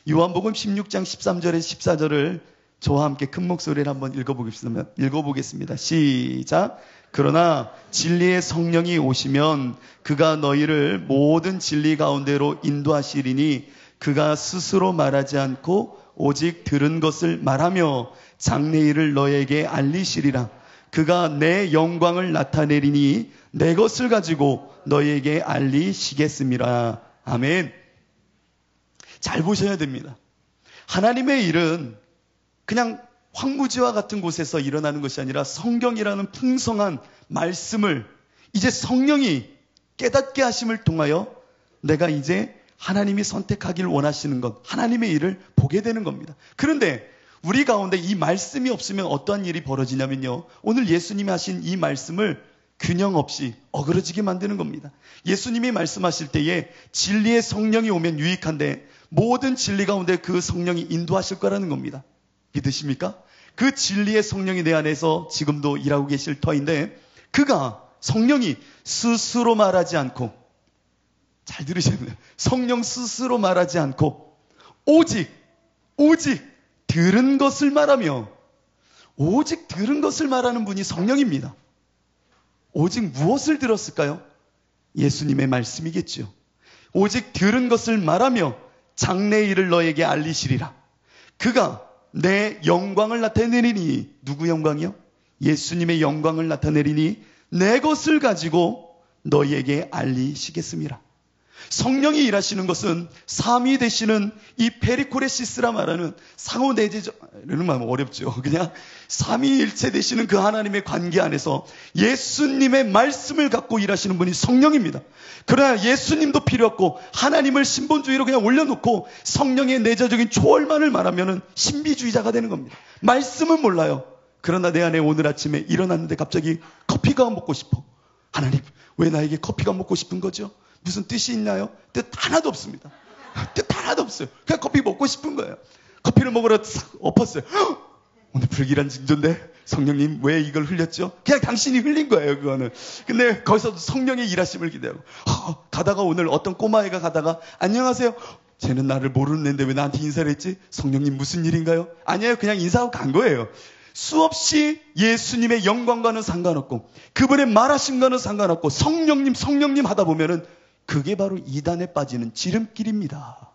요한복음 16장 13절에 14절을 저와 함께 큰 목소리를 한번 읽어보겠습니다. 시작. 그러나 진리의 성령이 오시면 그가 너희를 모든 진리 가운데로 인도하시리니 그가 스스로 말하지 않고 오직 들은 것을 말하며 장래일을 너에게 알리시리라. 그가 내 영광을 나타내리니 내 것을 가지고 너에게 알리시겠습니다. 아멘. 잘 보셔야 됩니다. 하나님의 일은 그냥 황무지와 같은 곳에서 일어나는 것이 아니라 성경이라는 풍성한 말씀을 이제 성령이 깨닫게 하심을 통하여 내가 이제 하나님이 선택하기를 원하시는 것, 하나님의 일을 보게 되는 겁니다. 그런데 우리 가운데 이 말씀이 없으면 어떠한 일이 벌어지냐면요. 오늘 예수님이 하신 이 말씀을 균형 없이 어그러지게 만드는 겁니다. 예수님이 말씀하실 때에 진리의 성령이 오면 유익한데 모든 진리 가운데 그 성령이 인도하실 거라는 겁니다. 믿으십니까? 그 진리의 성령이 내 안에서 지금도 일하고 계실 터인데 그가 성령이 스스로 말하지 않고 잘 들으셔야 돼요. 성령 스스로 말하지 않고 오직 들은 것을 말하며 오직 들은 것을 말하는 분이 성령입니다. 오직 무엇을 들었을까요? 예수님의 말씀이겠죠. 오직 들은 것을 말하며 장래일을 너에게 알리시리라. 그가 내 영광을 나타내리니 누구 영광이요? 예수님의 영광을 나타내리니 내 것을 가지고 너희에게 알리시겠습니다. 성령이 일하시는 것은 삼위 되시는 이 페리코레시스라 말하는 상호내재적, 이런 말 어렵죠. 그냥 삼위일체 되시는 그 하나님의 관계 안에서 예수님의 말씀을 갖고 일하시는 분이 성령입니다. 그러나 예수님도 필요 없고 하나님을 신본주의로 그냥 올려놓고 성령의 내재적인 초월만을 말하면 신비주의자가 되는 겁니다. 말씀은 몰라요. 그러나 내 안에 오늘 아침에 일어났는데 갑자기 커피가 먹고 싶어. 하나님, 왜 나에게 커피가 먹고 싶은 거죠? 무슨 뜻이 있나요? 뜻 하나도 없습니다. 뜻 하나도 없어요. 그냥 커피 먹고 싶은 거예요. 커피를 먹으러 싹 엎었어요. 오늘 불길한 징조인데 성령님 왜 이걸 흘렸죠? 그냥 당신이 흘린 거예요, 그거는. 근데 거기서도 성령의 일하심을 기대하고 가다가 오늘 어떤 꼬마애가 가다가 안녕하세요. 쟤는 나를 모르는 애인데 왜 나한테 인사를 했지? 성령님 무슨 일인가요? 아니에요. 그냥 인사하고 간 거예요. 수없이 예수님의 영광과는 상관없고 그분의 말하심과는 상관없고 성령님 하다 보면은 그게 바로 이단에 빠지는 지름길입니다.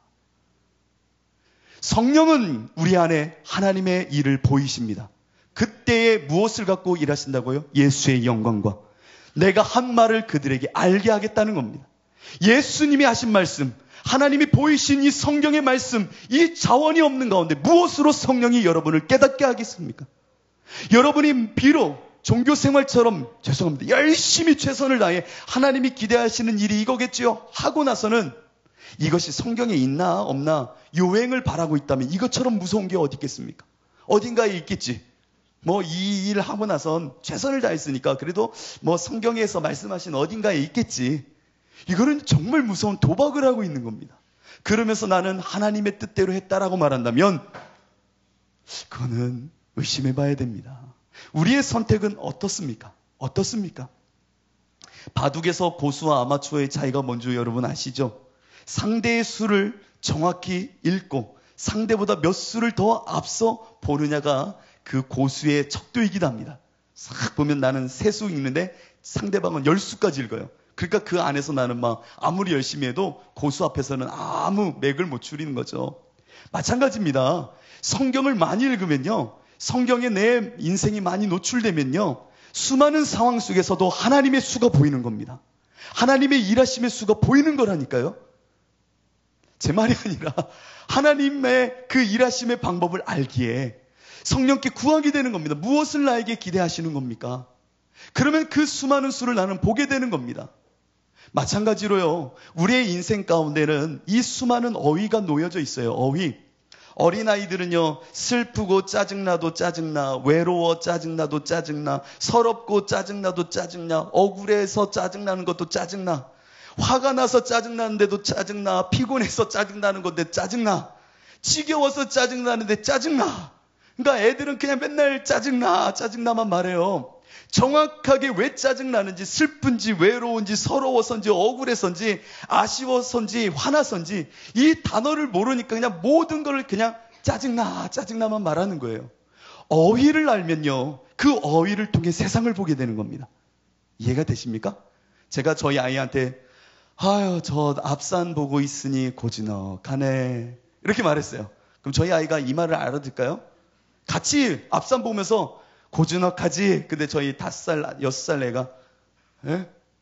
성령은 우리 안에 하나님의 일을 보이십니다. 그때에 무엇을 갖고 일하신다고요? 예수의 영광과 내가 한 말을 그들에게 알게 하겠다는 겁니다. 예수님이 하신 말씀, 하나님이 보이신 이 성경의 말씀, 이 자원이 없는 가운데 무엇으로 성령이 여러분을 깨닫게 하겠습니까? 여러분이 비록 종교생활처럼 죄송합니다. 열심히 최선을 다해 하나님이 기대하시는 일이 이거겠지요. 하고 나서는 이것이 성경에 있나 없나 요행을 바라고 있다면 이것처럼 무서운 게 어디 있겠습니까? 어딘가에 있겠지. 뭐 이 일 하고 나선 최선을 다했으니까 그래도 뭐 성경에서 말씀하신 어딘가에 있겠지. 이거는 정말 무서운 도박을 하고 있는 겁니다. 그러면서 나는 하나님의 뜻대로 했다라고 말한다면 그거는 의심해 봐야 됩니다. 우리의 선택은 어떻습니까? 바둑에서 고수와 아마추어의 차이가 뭔지 여러분 아시죠? 상대의 수를 정확히 읽고 상대보다 몇 수를 더 앞서 보느냐가 그 고수의 척도이기도 합니다. 싹 보면 나는 3수 읽는데 상대방은 10수까지 읽어요. 그러니까 그 안에서 나는 막 아무리 열심히 해도 고수 앞에서는 아무 맥을 못 추리는 거죠. 마찬가지입니다. 성경을 많이 읽으면요. 성경에 내 인생이 많이 노출되면요, 수많은 상황 속에서도 하나님의 수가 보이는 겁니다. 하나님의 일하심의 수가 보이는 거라니까요. 제 말이 아니라 하나님의 그 일하심의 방법을 알기에 성령께 구하게 되는 겁니다. 무엇을 나에게 기대하시는 겁니까? 그러면 그 수많은 수를 나는 보게 되는 겁니다. 마찬가지로요, 우리의 인생 가운데는 이 수많은 어휘가 놓여져 있어요. 어휘. 어린아이들은요, 슬프고 짜증나도 짜증나, 외로워 짜증나도 짜증나, 서럽고 짜증나도 짜증나, 억울해서 짜증나는 것도 짜증나, 화가 나서 짜증나는데도 짜증나, 피곤해서 짜증나는 건데 짜증나, 지겨워서 짜증나는데 짜증나. 그러니까 애들은 그냥 맨날 짜증나, 짜증나만 말해요. 정확하게 왜 짜증나는지, 슬픈지, 외로운지, 서러워서인지, 억울해서인지, 아쉬워서인지, 화나서인지 이 단어를 모르니까 그냥 모든 걸 그냥 짜증나, 짜증나만 말하는 거예요. 어휘를 알면요, 그 어휘를 통해 세상을 보게 되는 겁니다. 이해가 되십니까? 제가 저희 아이한테 아유, 저 앞산 보고 있으니 고즈넉하네, 이렇게 말했어요. 그럼 저희 아이가 이 말을 알아들을까요? 같이 앞산 보면서 고즈넉하지? 근데 저희 5살, 6살 애가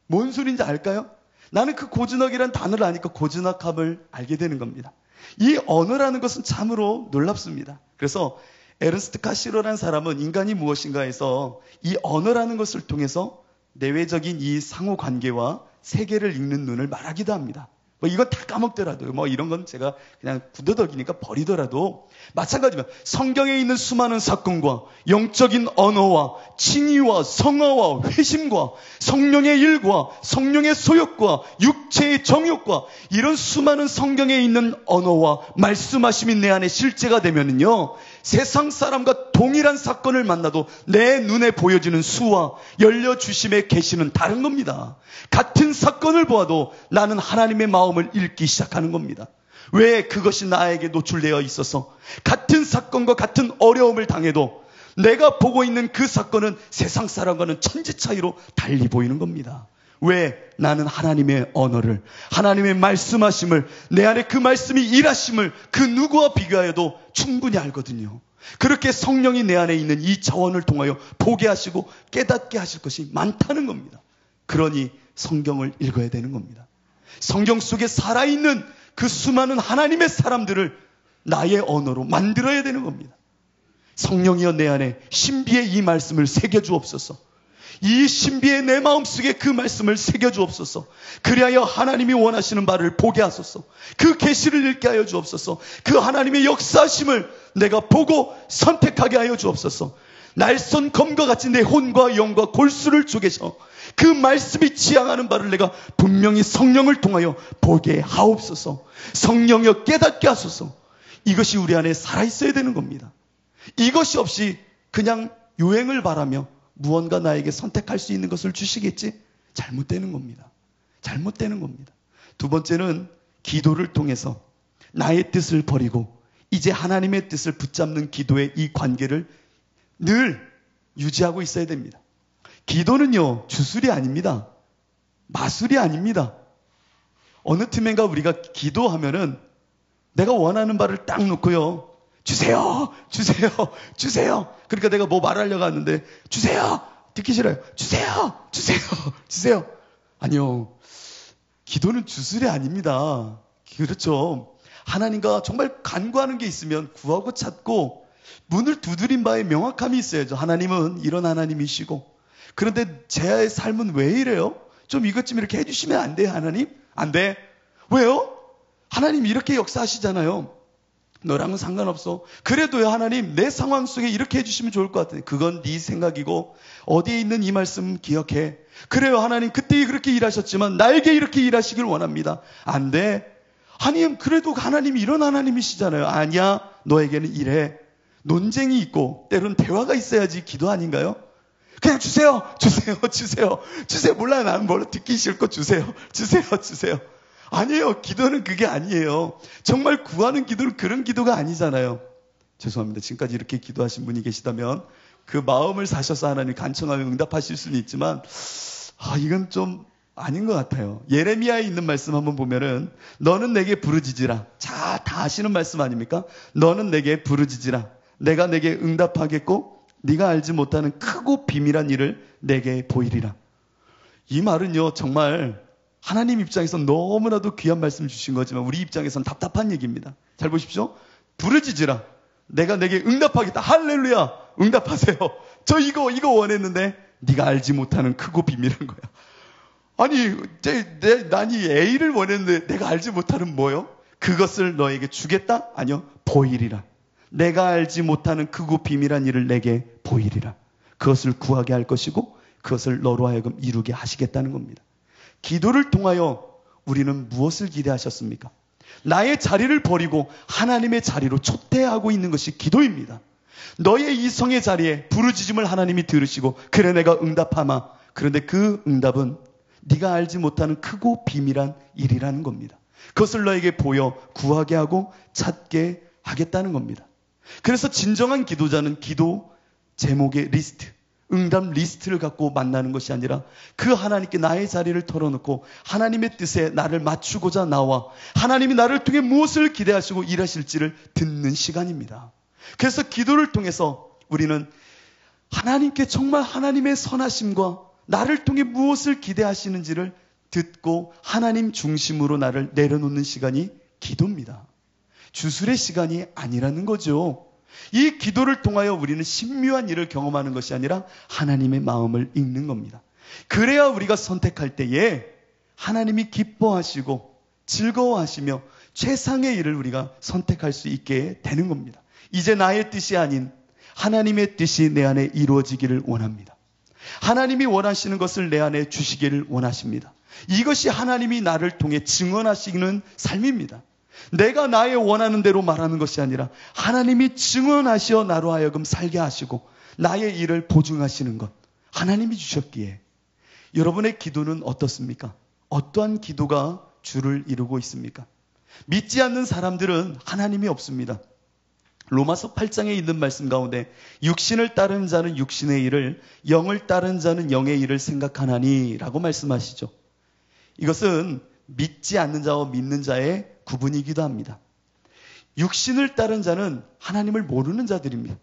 뭔 소리인지 알까요? 나는 그 고즈넉이란 단어를 아니까 고즈넉함을 알게 되는 겁니다. 이 언어라는 것은 참으로 놀랍습니다. 그래서 에른스트 카시로라는 사람은 인간이 무엇인가에서 이 언어라는 것을 통해서 내외적인 이 상호관계와 세계를 읽는 눈을 말하기도 합니다. 뭐 이건 다 까먹더라도, 뭐 이런 건 제가 그냥 구더덕이니까 버리더라도 마찬가지면 성경에 있는 수많은 사건과 영적인 언어와 칭의와 성화와 회심과 성령의 일과 성령의 소욕과 육체의 정욕과 이런 수많은 성경에 있는 언어와 말씀하심이 내 안에 실제가 되면은요, 세상 사람과 동일한 사건을 만나도 내 눈에 보여지는 수와 열려주심의 계시는 다른 겁니다. 같은 사건을 보아도 나는 하나님의 마음을 읽기 시작하는 겁니다. 왜? 그것이 나에게 노출되어 있어서 같은 사건과 같은 어려움을 당해도 내가 보고 있는 그 사건은 세상 사람과는 천지 차이로 달리 보이는 겁니다. 왜? 나는 하나님의 언어를, 하나님의 말씀하심을, 내 안에 그 말씀이 일하심을 그 누구와 비교하여도 충분히 알거든요. 그렇게 성령이 내 안에 있는 이 자원을 통하여 보게 하시고 깨닫게 하실 것이 많다는 겁니다. 그러니 성경을 읽어야 되는 겁니다. 성경 속에 살아있는 그 수많은 하나님의 사람들을 나의 언어로 만들어야 되는 겁니다. 성령이여 내 안에 신비의 이 말씀을 새겨주옵소서. 이 신비의 내 마음속에 그 말씀을 새겨주옵소서. 그리하여 하나님이 원하시는 바를 보게 하소서. 그 계시를 읽게 하여 주옵소서. 그 하나님의 역사하심을 내가 보고 선택하게 하여 주옵소서. 날선 검과 같이 내 혼과 영과 골수를 쪼개서 그 말씀이 지향하는 바를 내가 분명히 성령을 통하여 보게 하옵소서. 성령이여 깨닫게 하소서. 이것이 우리 안에 살아있어야 되는 겁니다. 이것이 없이 그냥 유행을 바라며 무언가 나에게 선택할 수 있는 것을 주시겠지? 잘못되는 겁니다. 잘못되는 겁니다. 두 번째는 기도를 통해서 나의 뜻을 버리고 이제 하나님의 뜻을 붙잡는 기도의 이 관계를 늘 유지하고 있어야 됩니다. 기도는요, 주술이 아닙니다. 마술이 아닙니다. 어느 틈엔가 우리가 기도하면은 내가 원하는 바를 딱 놓고요, 주세요, 주세요, 주세요. 그러니까 내가 뭐 말하려고 하는데 주세요, 듣기 싫어요. 주세요, 주세요, 주세요. 아니요, 기도는 주술이 아닙니다. 그렇죠. 하나님과 정말 간구하는 게 있으면 구하고 찾고 문을 두드린 바에 명확함이 있어야죠. 하나님은 이런 하나님이시고. 그런데 제 삶은 왜 이래요? 좀 이것 좀 이렇게 해주시면 안 돼요, 하나님? 안 돼. 왜요? 하나님 이렇게 역사하시잖아요. 너랑은 상관없어. 그래도요, 하나님 내 상황 속에 이렇게 해주시면 좋을 것 같아. 그건 네 생각이고 어디에 있는 이 말씀 기억해. 그래요, 하나님 그때 그렇게 일하셨지만 나에게 이렇게 일하시길 원합니다. 안 돼. 하나님 그래도 하나님이 이런 하나님이시잖아요. 아니야, 너에게는 이래. 논쟁이 있고 때로는 대화가 있어야지 기도 아닌가요? 그냥 주세요, 주세요, 주세요, 주세요. 몰라요, 나는 뭘 듣기 싫고 주세요, 주세요, 주세요. 아니에요. 기도는 그게 아니에요. 정말 구하는 기도는 그런 기도가 아니잖아요. 죄송합니다. 지금까지 이렇게 기도하신 분이 계시다면 그 마음을 사셔서 하나님 간청하면 응답하실 수는 있지만 이건 좀 아닌 것 같아요. 예레미야에 있는 말씀 한번 보면은 너는 내게 부르짖으라. 다 아시는 말씀 아닙니까? 너는 내게 부르짖으라. 내가 내게 응답하겠고 네가 알지 못하는 크고 비밀한 일을 내게 보이리라. 이 말은요, 정말 하나님 입장에서 너무나도 귀한 말씀 주신 거지만 우리 입장에서는 답답한 얘기입니다. 잘 보십시오. 부르짖으라. 내가 내게 응답하겠다. 할렐루야. 응답하세요. 저 이거 원했는데 네가 알지 못하는 크고 비밀한 거야. 아니, 난 이 A를 원했는데 내가 알지 못하는 뭐요? 그것을 너에게 주겠다? 아니요. 보이리라. 내가 알지 못하는 크고 비밀한 일을 내게 보이리라. 그것을 구하게 할 것이고 그것을 너로 하여금 이루게 하시겠다는 겁니다. 기도를 통하여 우리는 무엇을 기대하셨습니까? 나의 자리를 버리고 하나님의 자리로 초대하고 있는 것이 기도입니다. 너의 이성의 자리에 부르짖음을 하나님이 들으시고 그래 내가 응답하마. 그런데 그 응답은 네가 알지 못하는 크고 비밀한 일이라는 겁니다. 그것을 너에게 보여 구하게 하고 찾게 하겠다는 겁니다. 그래서 진정한 기도자는 기도 제목의 리스트, 응답 리스트를 갖고 만나는 것이 아니라 그 하나님께 나의 자리를 털어놓고 하나님의 뜻에 나를 맞추고자 나와 하나님이 나를 통해 무엇을 기대하시고 일하실지를 듣는 시간입니다. 그래서 기도를 통해서 우리는 하나님께 정말 하나님의 선하심과 나를 통해 무엇을 기대하시는지를 듣고 하나님 중심으로 나를 내려놓는 시간이 기도입니다. 주술의 시간이 아니라는 거죠. 이 기도를 통하여 우리는 신묘한 일을 경험하는 것이 아니라 하나님의 마음을 읽는 겁니다. 그래야 우리가 선택할 때에 하나님이 기뻐하시고 즐거워하시며 최상의 일을 우리가 선택할 수 있게 되는 겁니다. 이제 나의 뜻이 아닌 하나님의 뜻이 내 안에 이루어지기를 원합니다. 하나님이 원하시는 것을 내 안에 주시기를 원하십니다. 이것이 하나님이 나를 통해 증언하시는 삶입니다. 내가 나의 원하는 대로 말하는 것이 아니라 하나님이 증언하시어 나로 하여금 살게 하시고 나의 일을 보증하시는 것, 하나님이 주셨기에. 여러분의 기도는 어떻습니까? 어떠한 기도가 주를 이루고 있습니까? 믿지 않는 사람들은 하나님이 없습니다. 로마서 8장에 있는 말씀 가운데 육신을 따르는 자는 육신의 일을, 영을 따르는 자는 영의 일을 생각하나니 라고 말씀하시죠. 이것은 믿지 않는 자와 믿는 자의 구분이기도 합니다. 육신을 따른 자는 하나님을 모르는 자들입니다.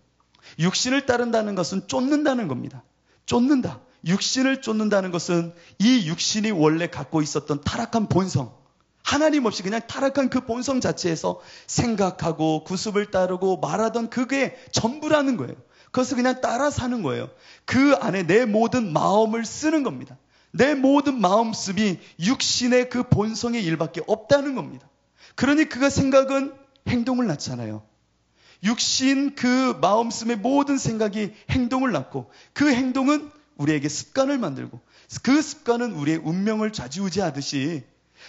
육신을 따른다는 것은 쫓는다는 겁니다. 쫓는다. 육신을 쫓는다는 것은 이 육신이 원래 갖고 있었던 타락한 본성, 하나님 없이 그냥 타락한 그 본성 자체에서 생각하고 구습을 따르고 말하던 그게 전부라는 거예요. 그것을 그냥 따라 사는 거예요. 그 안에 내 모든 마음을 쓰는 겁니다. 내 모든 마음씀이 육신의 그 본성의 일밖에 없다는 겁니다. 그러니 그가 생각은 행동을 낳잖아요. 육신 그 마음씀의 모든 생각이 행동을 낳고 그 행동은 우리에게 습관을 만들고 그 습관은 우리의 운명을 좌지우지하듯이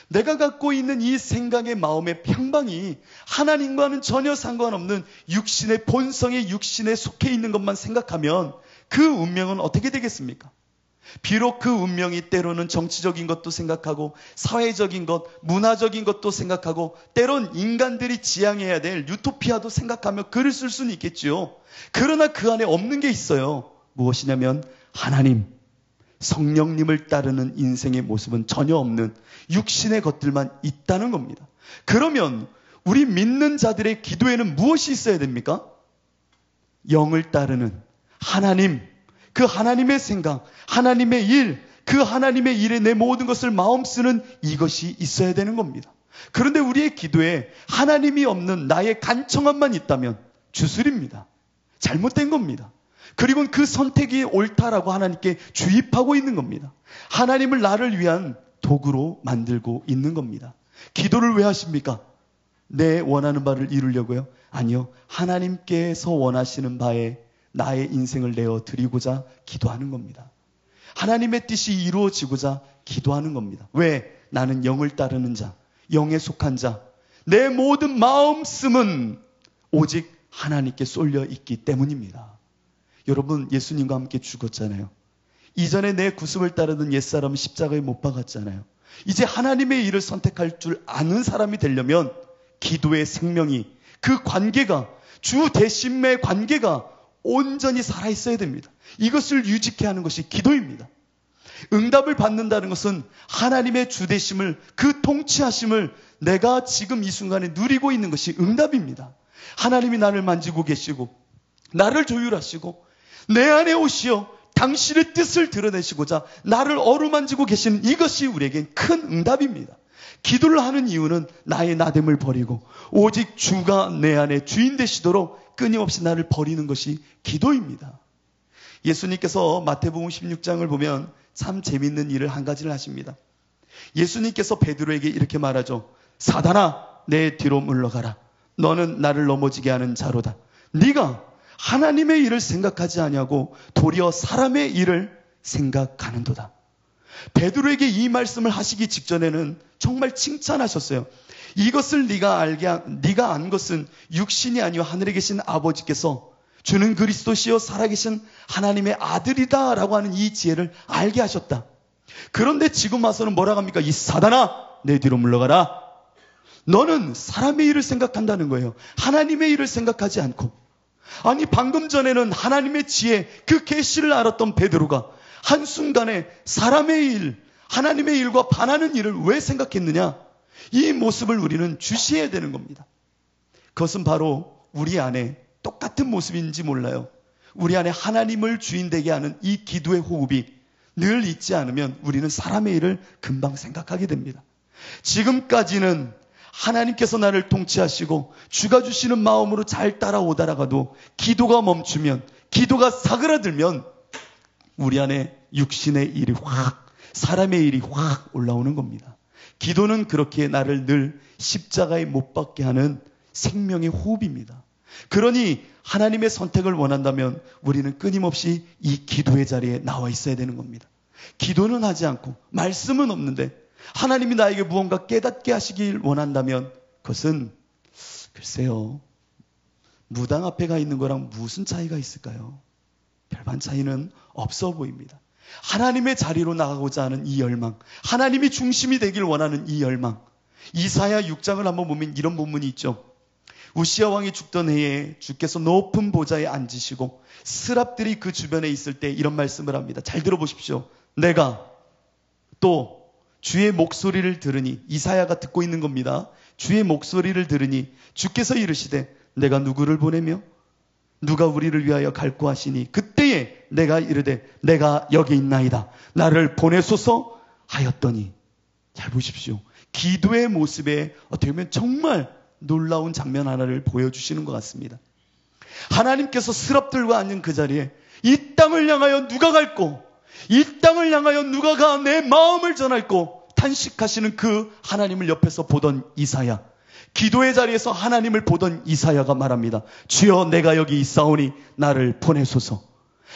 내가 갖고 있는 이 생각의 마음의 평방이 하나님과는 전혀 상관없는 육신의 본성의 육신에 속해 있는 것만 생각하면 그 운명은 어떻게 되겠습니까? 비록 그 운명이 때로는 정치적인 것도 생각하고 사회적인 것, 문화적인 것도 생각하고 때론 인간들이 지향해야 될 유토피아도 생각하며 글을 쓸 수는 있겠지요. 그러나 그 안에 없는 게 있어요. 무엇이냐면 하나님, 성령님을 따르는 인생의 모습은 전혀 없는 육신의 것들만 있다는 겁니다. 그러면 우리 믿는 자들의 기도에는 무엇이 있어야 됩니까? 영을 따르는 하나님, 그 하나님의 생각, 하나님의 일, 그 하나님의 일에 내 모든 것을 마음 쓰는 이것이 있어야 되는 겁니다. 그런데 우리의 기도에 하나님이 없는 나의 간청함만 있다면 주술입니다. 잘못된 겁니다. 그리고 그 선택이 옳다라고 하나님께 주입하고 있는 겁니다. 하나님을 나를 위한 도구로 만들고 있는 겁니다. 기도를 왜 하십니까? 내 원하는 바를 이루려고요? 아니요. 하나님께서 원하시는 바에 나의 인생을 내어 드리고자 기도하는 겁니다. 하나님의 뜻이 이루어지고자 기도하는 겁니다. 왜? 나는 영을 따르는 자, 영에 속한 자, 내 모든 마음씀은 오직 하나님께 쏠려 있기 때문입니다. 여러분, 예수님과 함께 죽었잖아요. 이전에 내 구습을 따르던 옛사람은 십자가에 못 박았잖아요. 이제 하나님의 일을 선택할 줄 아는 사람이 되려면 기도의 생명이, 그 관계가, 주 대심의 관계가 온전히 살아있어야 됩니다. 이것을 유지케 하는 것이 기도입니다. 응답을 받는다는 것은 하나님의 주대심을, 그 통치하심을 내가 지금 이 순간에 누리고 있는 것이 응답입니다. 하나님이 나를 만지고 계시고 나를 조율하시고 내 안에 오시어 당신의 뜻을 드러내시고자 나를 어루만지고 계시는 이것이 우리에겐 큰 응답입니다. 기도를 하는 이유는 나의 나됨을 버리고 오직 주가 내 안에 주인 되시도록 끊임없이 나를 버리는 것이 기도입니다. 예수님께서 마태복음 16장을 보면 참 재밌는 일을 한 가지를 하십니다. 예수님께서 베드로에게 이렇게 말하죠. 사단아, 내 뒤로 물러가라. 너는 나를 넘어지게 하는 자로다. 네가 하나님의 일을 생각하지 아니하고 도리어 사람의 일을 생각하는도다. 베드로에게 이 말씀을 하시기 직전에는 정말 칭찬하셨어요. 이것을 네가 안 것은 육신이 아니요 하늘에 계신 아버지께서 주는 그리스도시요 살아계신 하나님의 아들이다 라고 하는 이 지혜를 알게 하셨다. 그런데 지금 와서는 뭐라고 합니까? 이 사단아, 내 뒤로 물러가라. 너는 사람의 일을 생각한다는 거예요. 하나님의 일을 생각하지 않고. 아니, 방금 전에는 하나님의 지혜, 그 계시를 알았던 베드로가 한순간에 사람의 일, 하나님의 일과 반하는 일을 왜 생각했느냐? 이 모습을 우리는 주시해야 되는 겁니다. 그것은 바로 우리 안에 똑같은 모습인지 몰라요. 우리 안에 하나님을 주인 되게 하는 이 기도의 호흡이 늘 있지 않으면 우리는 사람의 일을 금방 생각하게 됩니다. 지금까지는 하나님께서 나를 통치하시고 주가 주시는 마음으로 잘 따라오다가도 기도가 멈추면, 기도가 사그라들면 우리 안에 육신의 일이 확, 사람의 일이 확 올라오는 겁니다. 기도는 그렇게 나를 늘 십자가에 못 박게 하는 생명의 호흡입니다. 그러니 하나님의 선택을 원한다면 우리는 끊임없이 이 기도의 자리에 나와 있어야 되는 겁니다. 기도는 하지 않고 말씀은 없는데 하나님이 나에게 무언가 깨닫게 하시길 원한다면 그것은 글쎄요, 무당 앞에 가 있는 거랑 무슨 차이가 있을까요? 별반 차이는 없어 보입니다. 하나님의 자리로 나가고자 하는 이 열망, 하나님이 중심이 되길 원하는 이 열망. 이사야 6장을 한번 보면 이런 본문이 있죠. 우시아 왕이 죽던 해에 주께서 높은 보좌에 앉으시고 스랍들이 그 주변에 있을 때 이런 말씀을 합니다. 잘 들어보십시오. 내가 또 주의 목소리를 들으니, 이사야가 듣고 있는 겁니다. 주의 목소리를 들으니 주께서 이르시되 내가 누구를 보내며 누가 우리를 위하여 갈고 하시니 그때에 내가 이르되 내가 여기 있나이다. 나를 보내소서 하였더니. 잘 보십시오. 기도의 모습에 어떻게 보면 정말 놀라운 장면 하나를 보여주시는 것 같습니다. 하나님께서 스랍들과 앉은 그 자리에 이 땅을 향하여 누가 갈고, 이 땅을 향하여 누가 가 내 마음을 전할고 탄식하시는 그 하나님을 옆에서 보던 이사야, 기도의 자리에서 하나님을 보던 이사야가 말합니다. 주여, 내가 여기 있사오니 나를 보내소서.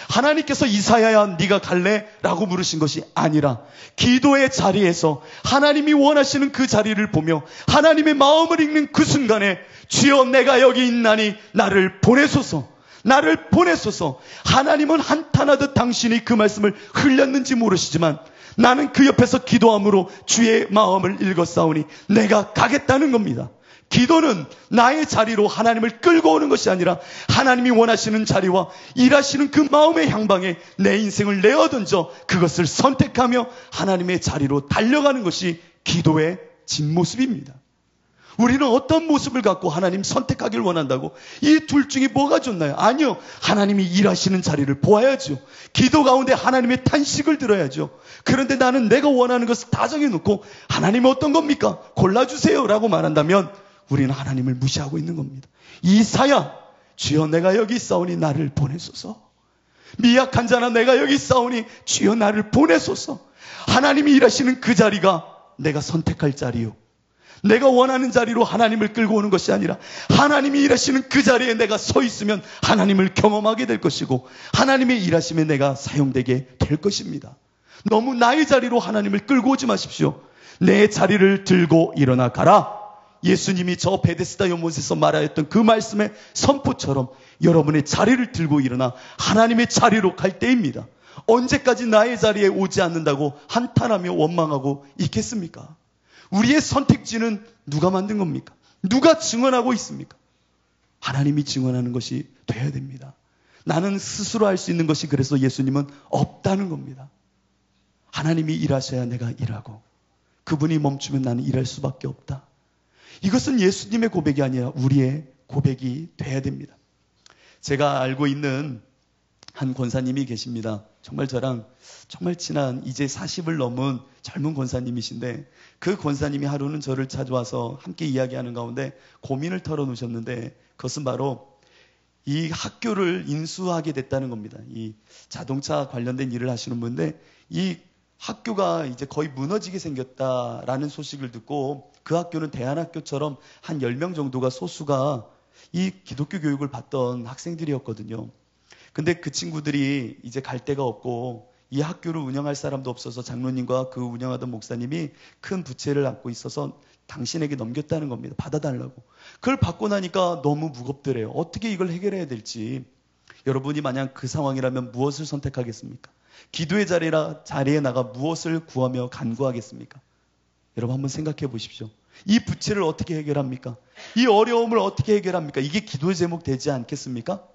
하나님께서 이사야야 네가 갈래? 라고 물으신 것이 아니라 기도의 자리에서 하나님이 원하시는 그 자리를 보며 하나님의 마음을 읽는 그 순간에 주여, 내가 여기 있나니 나를 보내소서, 나를 보내소서. 하나님은 한탄하듯 당신이 그 말씀을 흘렸는지 모르시지만 나는 그 옆에서 기도함으로 주의 마음을 읽었사오니 내가 가겠다는 겁니다. 기도는 나의 자리로 하나님을 끌고 오는 것이 아니라 하나님이 원하시는 자리와 일하시는 그 마음의 향방에 내 인생을 내어던져 그것을 선택하며 하나님의 자리로 달려가는 것이 기도의 진모습입니다. 우리는 어떤 모습을 갖고 하나님 선택하길 원한다고? 이 둘 중에 뭐가 좋나요? 아니요. 하나님이 일하시는 자리를 보아야죠. 기도 가운데 하나님의 탄식을 들어야죠. 그런데 나는 내가 원하는 것을 다 정해놓고 하나님 어떤 겁니까? 골라주세요 라고 말한다면 우리는 하나님을 무시하고 있는 겁니다. 이사야, 주여 내가 여기 있사오니 나를 보내소서. 미약한 자나 내가 여기 있사오니 주여 나를 보내소서. 하나님이 일하시는 그 자리가 내가 선택할 자리요, 내가 원하는 자리로 하나님을 끌고 오는 것이 아니라 하나님이 일하시는 그 자리에 내가 서 있으면 하나님을 경험하게 될 것이고 하나님의 일하심에 내가 사용되게 될 것입니다. 너무 나의 자리로 하나님을 끌고 오지 마십시오. 내 자리를 들고 일어나 가라. 예수님이 저 베데스다 연못에서 말하였던 그 말씀의 선포처럼 여러분의 자리를 들고 일어나 하나님의 자리로 갈 때입니다. 언제까지 나의 자리에 오지 않는다고 한탄하며 원망하고 있겠습니까? 우리의 선택지는 누가 만든 겁니까? 누가 증언하고 있습니까? 하나님이 증언하는 것이 되어야 됩니다. 나는 스스로 할 수 있는 것이 그래서 예수님은 없다는 겁니다. 하나님이 일하셔야 내가 일하고 그분이 멈추면 나는 일할 수밖에 없다. 이것은 예수님의 고백이 아니라 우리의 고백이 되어야 됩니다. 제가 알고 있는 한 권사님이 계십니다. 정말 저랑 정말 친한 이제 40을 넘은 젊은 권사님이신데 그 권사님이 하루는 저를 찾아와서 함께 이야기하는 가운데 고민을 털어놓으셨는데 그것은 바로 이 학교를 인수하게 됐다는 겁니다. 이 자동차 관련된 일을 하시는 분인데 이 학교가 이제 거의 무너지게 생겼다라는 소식을 듣고 그 학교는 대안학교처럼 한 10명 정도가 소수가 이 기독교 교육을 받던 학생들이었거든요. 근데 그 친구들이 이제 갈 데가 없고 이 학교를 운영할 사람도 없어서 장로님과 그 운영하던 목사님이 큰 부채를 안고 있어서 당신에게 넘겼다는 겁니다. 받아달라고. 그걸 받고 나니까 너무 무겁더래요. 어떻게 이걸 해결해야 될지. 여러분이 만약 그 상황이라면 무엇을 선택하겠습니까? 기도의 자리에 나가 무엇을 구하며 간구하겠습니까? 여러분 한번 생각해 보십시오. 이 부채를 어떻게 해결합니까? 이 어려움을 어떻게 해결합니까? 이게 기도의 제목 되지 않겠습니까?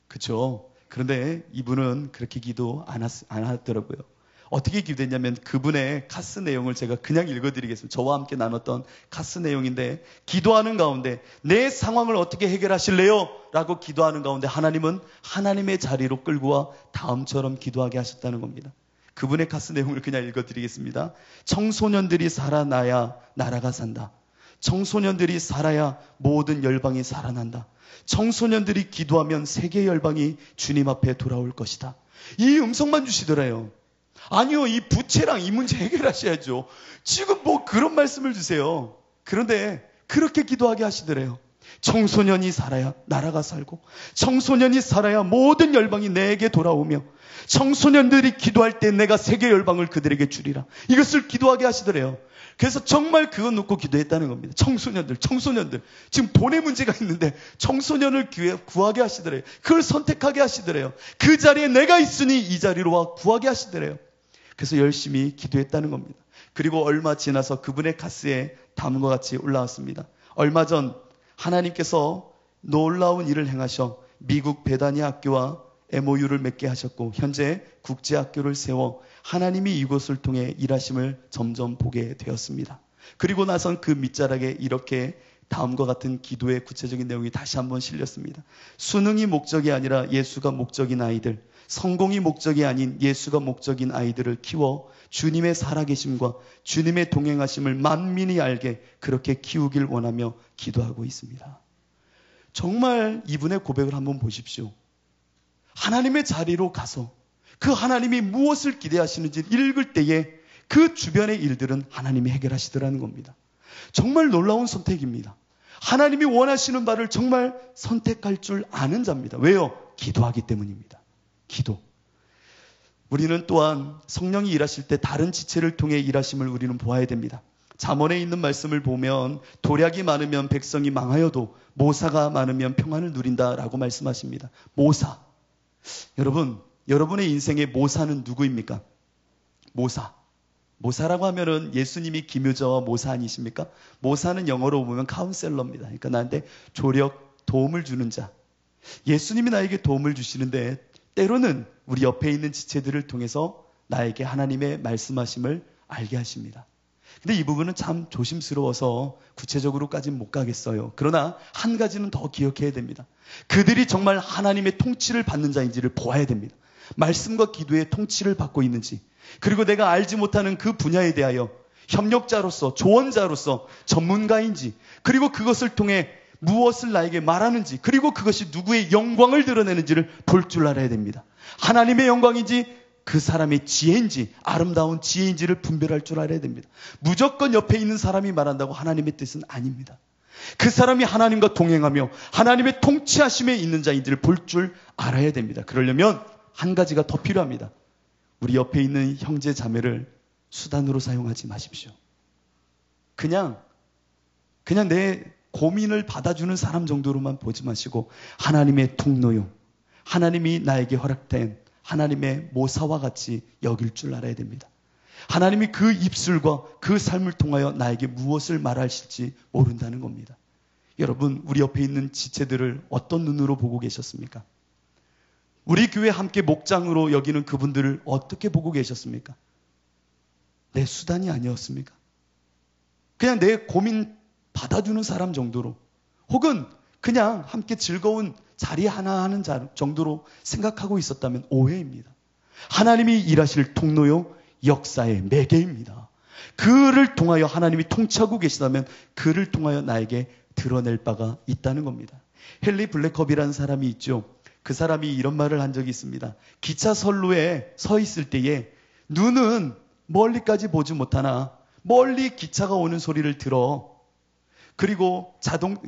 그렇죠. 그런데 이분은 그렇게 기도 안 하더라고요. 어떻게 기도했냐면 그분의 카스 내용을 제가 그냥 읽어드리겠습니다. 저와 함께 나눴던 카스 내용인데 기도하는 가운데 내 상황을 어떻게 해결하실래요? 라고 기도하는 가운데 하나님은 하나님의 자리로 끌고 와 다음처럼 기도하게 하셨다는 겁니다. 그분의 카스 내용을 그냥 읽어드리겠습니다. 청소년들이 살아나야 나라가 산다. 청소년들이 살아야 모든 열방이 살아난다. 청소년들이 기도하면 세계 열방이 주님 앞에 돌아올 것이다. 이 음성만 주시더래요. 아니요, 이 부채랑 이 문제 해결하셔야죠. 지금 뭐 그런 말씀을 주세요. 그런데 그렇게 기도하게 하시더래요. 청소년이 살아야 나라가 살고 청소년이 살아야 모든 열방이 내게 돌아오며 청소년들이 기도할 때 내가 세계 열방을 그들에게 주리라. 이것을 기도하게 하시더래요. 그래서 정말 그거 놓고 기도했다는 겁니다. 청소년들 지금 돈의 문제가 있는데 청소년을 구하게 하시더래요. 그걸 선택하게 하시더래요. 그 자리에 내가 있으니 이 자리로 와 구하게 하시더래요. 그래서 열심히 기도했다는 겁니다. 그리고 얼마 지나서 그분의 카스에 다음과 같이 올라왔습니다. 얼마 전 하나님께서 놀라운 일을 행하셔 미국 베다니 학교와 MOU를 맺게 하셨고 현재 국제학교를 세워 하나님이 이곳을 통해 일하심을 점점 보게 되었습니다. 그리고 나선 그 밑자락에 이렇게 다음과 같은 기도의 구체적인 내용이 다시 한번 실렸습니다. 수능이 목적이 아니라 예수가 목적인 아이들, 성공이 목적이 아닌 예수가 목적인 아이들을 키워 주님의 살아계심과 주님의 동행하심을 만민이 알게 그렇게 키우길 원하며 기도하고 있습니다. 정말 이분의 고백을 한번 보십시오. 하나님의 자리로 가서 그 하나님이 무엇을 기대하시는지 읽을 때에 그 주변의 일들은 하나님이 해결하시더라는 겁니다. 정말 놀라운 선택입니다. 하나님이 원하시는 바를 정말 선택할 줄 아는 자입니다. 왜요? 기도하기 때문입니다. 기도. 우리는 또한 성령이 일하실 때 다른 지체를 통해 일하심을 우리는 보아야 됩니다. 잠언에 있는 말씀을 보면 도략이 많으면 백성이 망하여도 모사가 많으면 평안을 누린다라고 말씀하십니다. 모사. 여러분, 여러분의 인생의 모사는 누구입니까? 모사. 모사라고 하면은 예수님이 기묘자와 모사 아니십니까? 모사는 영어로 보면 카운셀러입니다. 그러니까 나한테 조력, 도움을 주는 자. 예수님이 나에게 도움을 주시는데 때로는 우리 옆에 있는 지체들을 통해서 나에게 하나님의 말씀하심을 알게 하십니다. 근데 이 부분은 참 조심스러워서 구체적으로까지는 못 가겠어요. 그러나 한 가지는 더 기억해야 됩니다. 그들이 정말 하나님의 통치를 받는 자인지를 보아야 됩니다. 말씀과 기도의 통치를 받고 있는지, 그리고 내가 알지 못하는 그 분야에 대하여 협력자로서, 조언자로서 전문가인지, 그리고 그것을 통해 무엇을 나에게 말하는지, 그리고 그것이 누구의 영광을 드러내는지를 볼 줄 알아야 됩니다. 하나님의 영광인지 그 사람의 지혜인지 아름다운 지혜인지를 분별할 줄 알아야 됩니다. 무조건 옆에 있는 사람이 말한다고 하나님의 뜻은 아닙니다. 그 사람이 하나님과 동행하며 하나님의 통치하심에 있는 자인지를 볼 줄 알아야 됩니다. 그러려면 한 가지가 더 필요합니다. 우리 옆에 있는 형제 자매를 수단으로 사용하지 마십시오. 그냥 내 고민을 받아주는 사람 정도로만 보지 마시고 하나님의 통로요, 하나님이 나에게 허락된 하나님의 모사와 같이 여길 줄 알아야 됩니다. 하나님이 그 입술과 그 삶을 통하여 나에게 무엇을 말하실지 모른다는 겁니다. 여러분, 우리 옆에 있는 지체들을 어떤 눈으로 보고 계셨습니까? 우리 교회 함께 목장으로 여기는 그분들을 어떻게 보고 계셨습니까? 내 수단이 아니었습니까? 그냥 내 고민 받아주는 사람 정도로, 혹은 그냥 함께 즐거운 자리 하나 하는 정도로 생각하고 있었다면 오해입니다. 하나님이 일하실 통로요, 역사의 매개입니다. 그를 통하여 하나님이 통치하고 계시다면 그를 통하여 나에게 드러낼 바가 있다는 겁니다. 헨리 블랙컵이라는 사람이 있죠. 그 사람이 이런 말을 한 적이 있습니다. 기차 선로에 서 있을 때에 눈은 멀리까지 보지 못하나 멀리 기차가 오는 소리를 들어. 그리고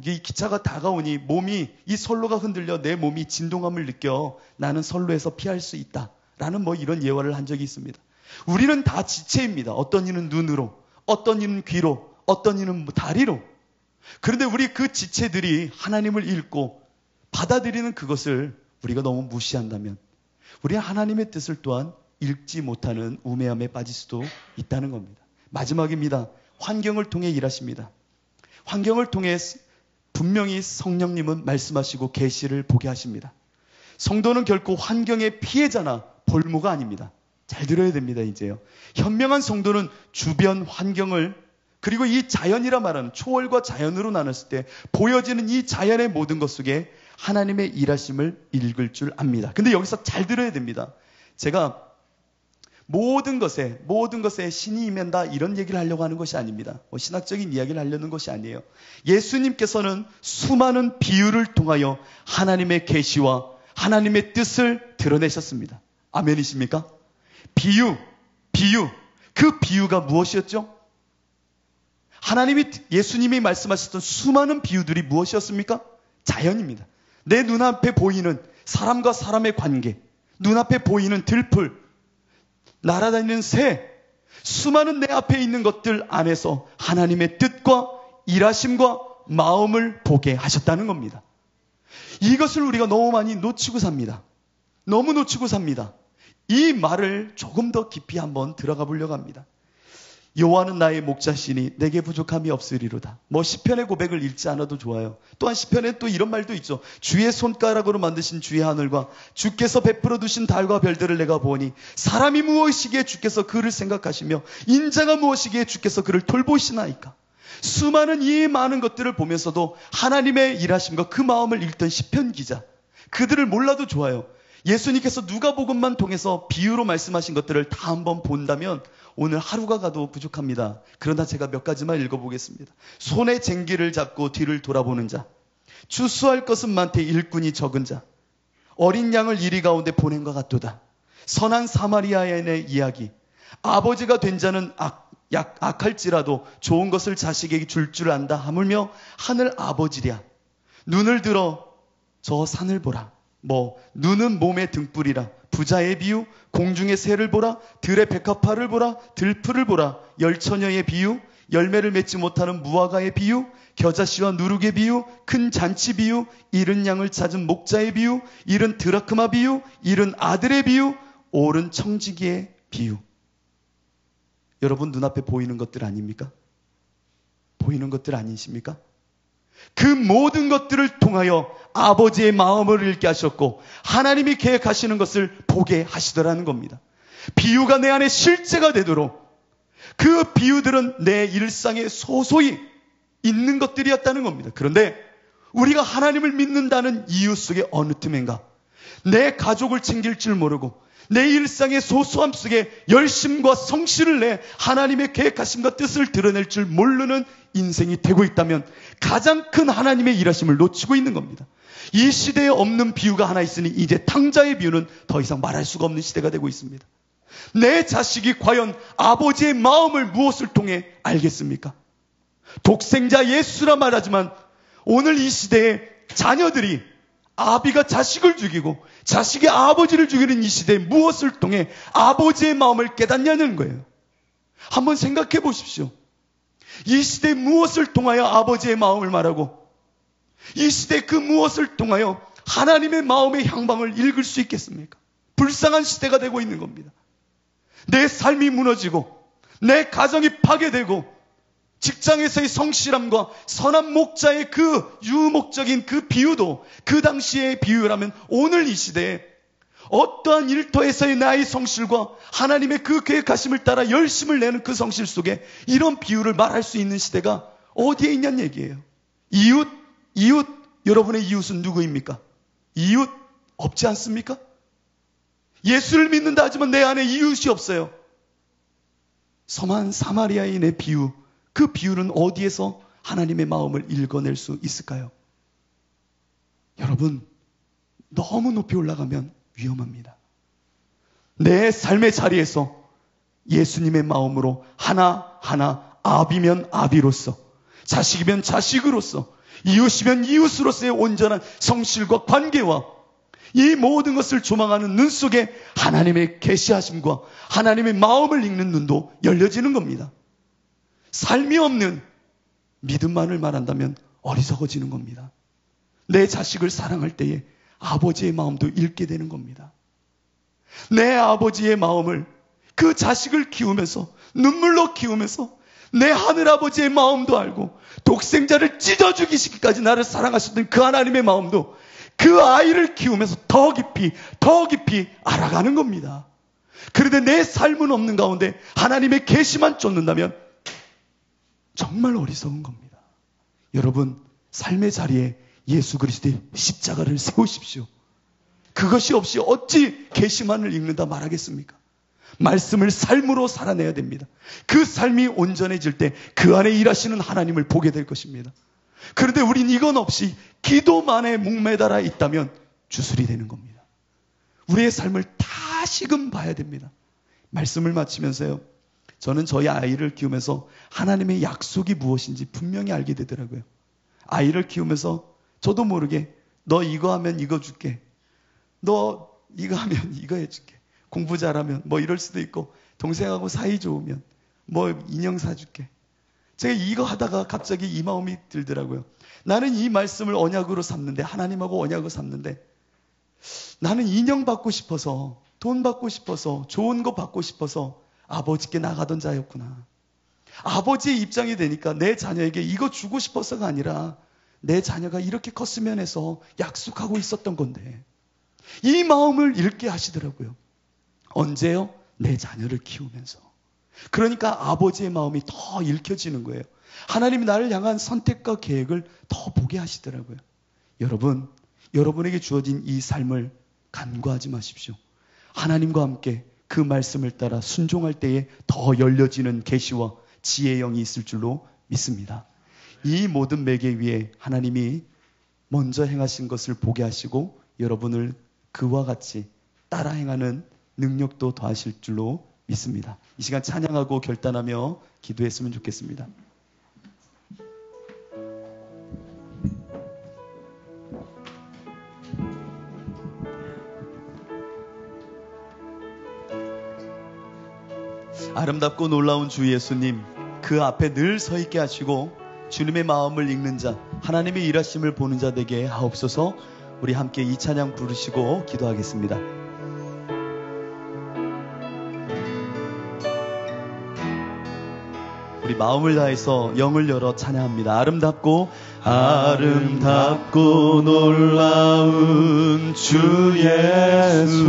이 기차가 다가오니 이 선로가 흔들려 내 몸이 진동함을 느껴 나는 선로에서 피할 수 있다. 라는 이런 예화를 한 적이 있습니다. 우리는 다 지체입니다. 어떤 이는 눈으로, 어떤 이는 귀로, 어떤 이는 다리로. 그런데 우리 그 지체들이 하나님을 읽고 받아들이는 그것을 우리가 너무 무시한다면 우리는 하나님의 뜻을 또한 읽지 못하는 우매함에 빠질 수도 있다는 겁니다. 마지막입니다. 환경을 통해 일하십니다. 환경을 통해 분명히 성령님은 말씀하시고 계시를 보게 하십니다. 성도는 결코 환경의 피해자나 볼모가 아닙니다. 잘 들어야 됩니다. 이제요. 현명한 성도는 주변 환경을 그리고 이 자연이라 말하는 초월과 자연으로 나눴을 때 보여지는 이 자연의 모든 것 속에 하나님의 일하심을 읽을 줄 압니다. 근데 여기서 잘 들어야 됩니다. 제가 모든 것에 신이 임한다 이런 얘기를 하려고 하는 것이 아닙니다. 신학적인 이야기를 하려는 것이 아니에요. 예수님께서는 수많은 비유를 통하여 하나님의 계시와 하나님의 뜻을 드러내셨습니다. 아멘이십니까? 비유. 그 비유가 무엇이었죠? 예수님이 말씀하셨던 수많은 비유들이 무엇이었습니까? 자연입니다. 내 눈앞에 보이는 사람과 사람의 관계, 눈앞에 보이는 들풀, 날아다니는 새, 수많은 내 앞에 있는 것들 안에서 하나님의 뜻과 일하심과 마음을 보게 하셨다는 겁니다. 이것을 우리가 너무 많이 놓치고 삽니다. 너무 놓치고 삽니다. 이 말을 조금 더 깊이 한번 들어가 보려고 합니다. 여호와는 나의 목자시니 내게 부족함이 없으리로다. 시편의 고백을 읽지 않아도 좋아요. 또한 시편에 또 이런 말도 있죠. 주의 손가락으로 만드신 주의 하늘과 주께서 베풀어 두신 달과 별들을 내가 보니 사람이 무엇이기에 주께서 그를 생각하시며 인자가 무엇이기에 주께서 그를 돌보시나이까. 수많은 이 많은 것들을 보면서도 하나님의 일하심과 그 마음을 읽던 시편 기자, 그들을 몰라도 좋아요. 예수님께서 누가복음만 통해서 비유로 말씀하신 것들을 다 한번 본다면 오늘 하루가 가도 부족합니다. 그러나 제가 몇 가지만 읽어보겠습니다. 손에 쟁기를 잡고 뒤를 돌아보는 자, 추수할 것은 많되 일꾼이 적은 자, 어린 양을 이리 가운데 보낸 것 같도다. 선한 사마리아인의 이야기, 아버지가 된 자는 악할지라도 좋은 것을 자식에게 줄 줄 안다 하물며 하늘 아버지랴. 눈을 들어 저 산을 보라. 눈은 몸의 등불이라. 부자의 비유, 공중의 새를 보라. 들의 백합화를 보라. 들풀을 보라. 열처녀의 비유, 열매를 맺지 못하는 무화과의 비유, 겨자씨와 누룩의 비유, 큰 잔치 비유, 잃은 양을 찾은 목자의 비유, 잃은 드라크마 비유, 잃은 아들의 비유, 옳은 청지기의 비유. 여러분 눈앞에 보이는 것들 아닙니까? 보이는 것들 아니십니까? 그 모든 것들을 통하여 아버지의 마음을 읽게 하셨고 하나님이 계획하시는 것을 보게 하시더라는 겁니다. 비유가 내 안에 실제가 되도록 그 비유들은 내 일상에 소소히 있는 것들이었다는 겁니다. 그런데 우리가 하나님을 믿는다는 이유 속에 어느 틈엔가 내 가족을 챙길 줄 모르고 내 일상의 소소함 속에 열심과 성실을 내 하나님의 계획하심과 뜻을 드러낼 줄 모르는 인생이 되고 있다면 가장 큰 하나님의 일하심을 놓치고 있는 겁니다. 이 시대에 없는 비유가 하나 있으니 이제 탕자의 비유는 더 이상 말할 수가 없는 시대가 되고 있습니다. 내 자식이 과연 아버지의 마음을 무엇을 통해 알겠습니까? 독생자 예수라 말하지만 오늘 이 시대에 자녀들이 아비가 자식을 죽이고 자식이 아버지를 죽이는 이 시대에 무엇을 통해 아버지의 마음을 깨닫냐는 거예요. 한번 생각해 보십시오. 이 시대에 무엇을 통하여 아버지의 마음을 말하고 이 시대에 그 무엇을 통하여 하나님의 마음의 향방을 읽을 수 있겠습니까? 불쌍한 시대가 되고 있는 겁니다. 내 삶이 무너지고 내 가정이 파괴되고 직장에서의 성실함과 선한 목자의 그 유목적인 그 비유도 그 당시의 비유라면 오늘 이 시대에 어떠한 일터에서의 나의 성실과 하나님의 그 계획하심을 따라 열심을 내는 그 성실 속에 이런 비유를 말할 수 있는 시대가 어디에 있냐는 얘기예요. 이웃, 여러분의 이웃은 누구입니까? 이웃 없지 않습니까? 예수를 믿는다 하지만 내 안에 이웃이 없어요. 섬한 사마리아인의 비유, 그 비유는 어디에서 하나님의 마음을 읽어낼 수 있을까요? 여러분, 너무 높이 올라가면 위험합니다. 내 삶의 자리에서 예수님의 마음으로 하나하나 아비면 아비로서, 자식이면 자식으로서, 이웃이면 이웃으로서의 온전한 성실과 관계와 이 모든 것을 조망하는 눈 속에 하나님의 계시하심과 하나님의 마음을 읽는 눈도 열려지는 겁니다. 삶이 없는 믿음만을 말한다면 어리석어지는 겁니다. 내 자식을 사랑할 때에 아버지의 마음도 읽게 되는 겁니다. 내 아버지의 마음을 그 자식을 키우면서 눈물로 키우면서 내 하늘아버지의 마음도 알고 독생자를 찢어 죽이시기까지 나를 사랑하셨던 그 하나님의 마음도 그 아이를 키우면서 더 깊이 알아가는 겁니다. 그런데 내 삶은 없는 가운데 하나님의 계시만 쫓는다면 정말 어리석은 겁니다. 여러분, 삶의 자리에 예수 그리스도의 십자가를 세우십시오. 그것이 없이 어찌 계시만을 읽는다 말하겠습니까? 말씀을 삶으로 살아내야 됩니다. 그 삶이 온전해질 때 그 안에 일하시는 하나님을 보게 될 것입니다. 그런데 우린 이건 없이 기도만에 목매달아 있다면 주술이 되는 겁니다. 우리의 삶을 다시금 봐야 됩니다. 말씀을 마치면서요, 저는 저희 아이를 키우면서 하나님의 약속이 무엇인지 분명히 알게 되더라고요. 아이를 키우면서 저도 모르게 너 이거 하면 이거 줄게, 너 이거 하면 이거 해줄게, 공부 잘하면 뭐 이럴 수도 있고, 동생하고 사이 좋으면 뭐 인형 사줄게. 제가 이거 하다가 갑자기 이 마음이 들더라고요. 나는 이 말씀을 언약으로 삼는데, 하나님하고 언약으로 삼는데, 나는 인형 받고 싶어서, 돈 받고 싶어서, 좋은 거 받고 싶어서 아버지께 나가던 자였구나. 아버지의 입장이 되니까 내 자녀에게 이거 주고 싶어서가 아니라 내 자녀가 이렇게 컸으면 해서 약속하고 있었던 건데, 이 마음을 읽게 하시더라고요. 언제요? 내 자녀를 키우면서. 그러니까 아버지의 마음이 더 읽혀지는 거예요. 하나님이 나를 향한 선택과 계획을 더 보게 하시더라고요. 여러분, 여러분에게 주어진 이 삶을 간과하지 마십시오. 하나님과 함께 그 말씀을 따라 순종할 때에 더 열려지는 계시와 지혜의 영이 있을 줄로 믿습니다. 이 모든 매개 위에 하나님이 먼저 행하신 것을 보게 하시고 여러분을 그와 같이 따라 행하는 능력도 더하실 줄로 믿습니다. 이 시간 찬양하고 결단하며 기도했으면 좋겠습니다. 아름답고 놀라운 주 예수님, 그 앞에 늘 서 있게 하시고 주님의 마음을 읽는 자, 하나님의 일하심을 보는 자 되게 하옵소서. 우리 함께 이 찬양 부르시고 기도하겠습니다. 우리 마음을 다해서 영을 열어 찬양합니다. 아름답고 놀라운 주 예수,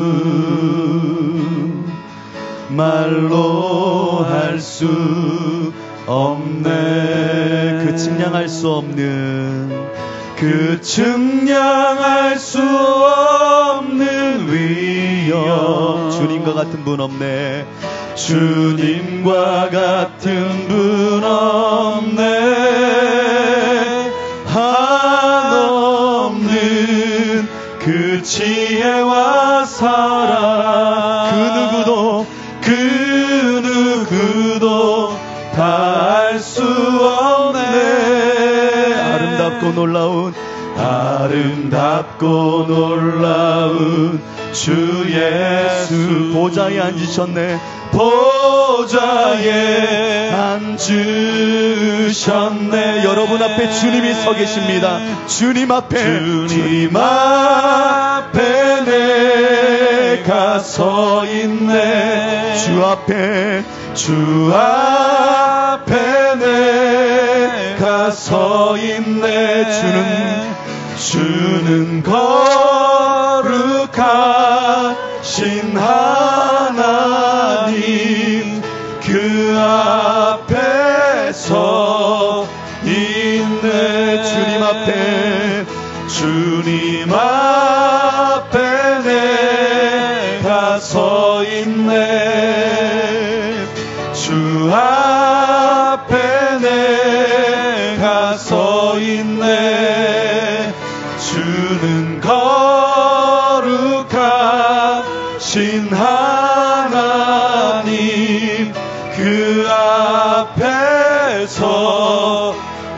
말로 할 수 없네. 그 측량할 수 없는, 그 측량할 수 없는 위엄. 주님과 같은 분 없네. 주님과 같은 분 없네. 한없는 그 지혜와 사랑, 그 누구도 다 알 수 없네. 아름답고 놀라운 주 예수, 보좌에 앉으셨네. 보좌에 앉으셨네. 여러분 앞에 주님이 서 계십니다. 주님 앞에 내가 서 있네. 주 앞에 내가 서 있네. 주는 거룩하신 하나님, 그 앞에 서 있네. 거룩하신 하나님 그 앞에서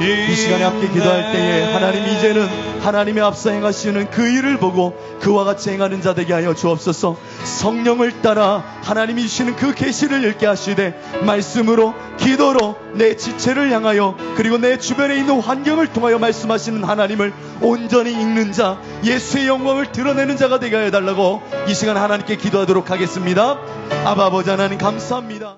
이 시간에 함께 기도할 때에 하나님 이제는 하나님의 앞서 행하시는 그 일을 보고 그와 같이 행하는 자 되게 하여 주옵소서. 성령을 따라 하나님이 주시는 그 계시를 읽게 하시되 말씀으로 기도로 내 지체를 향하여 그리고 내 주변에 있는 환경을 통하여 말씀하시는 하나님을 온전히 읽는 자, 예수의 영광을 드러내는 자가 되게 하여 달라고 이 시간 하나님께 기도하도록 하겠습니다. 아바 아버지 하나님 감사합니다.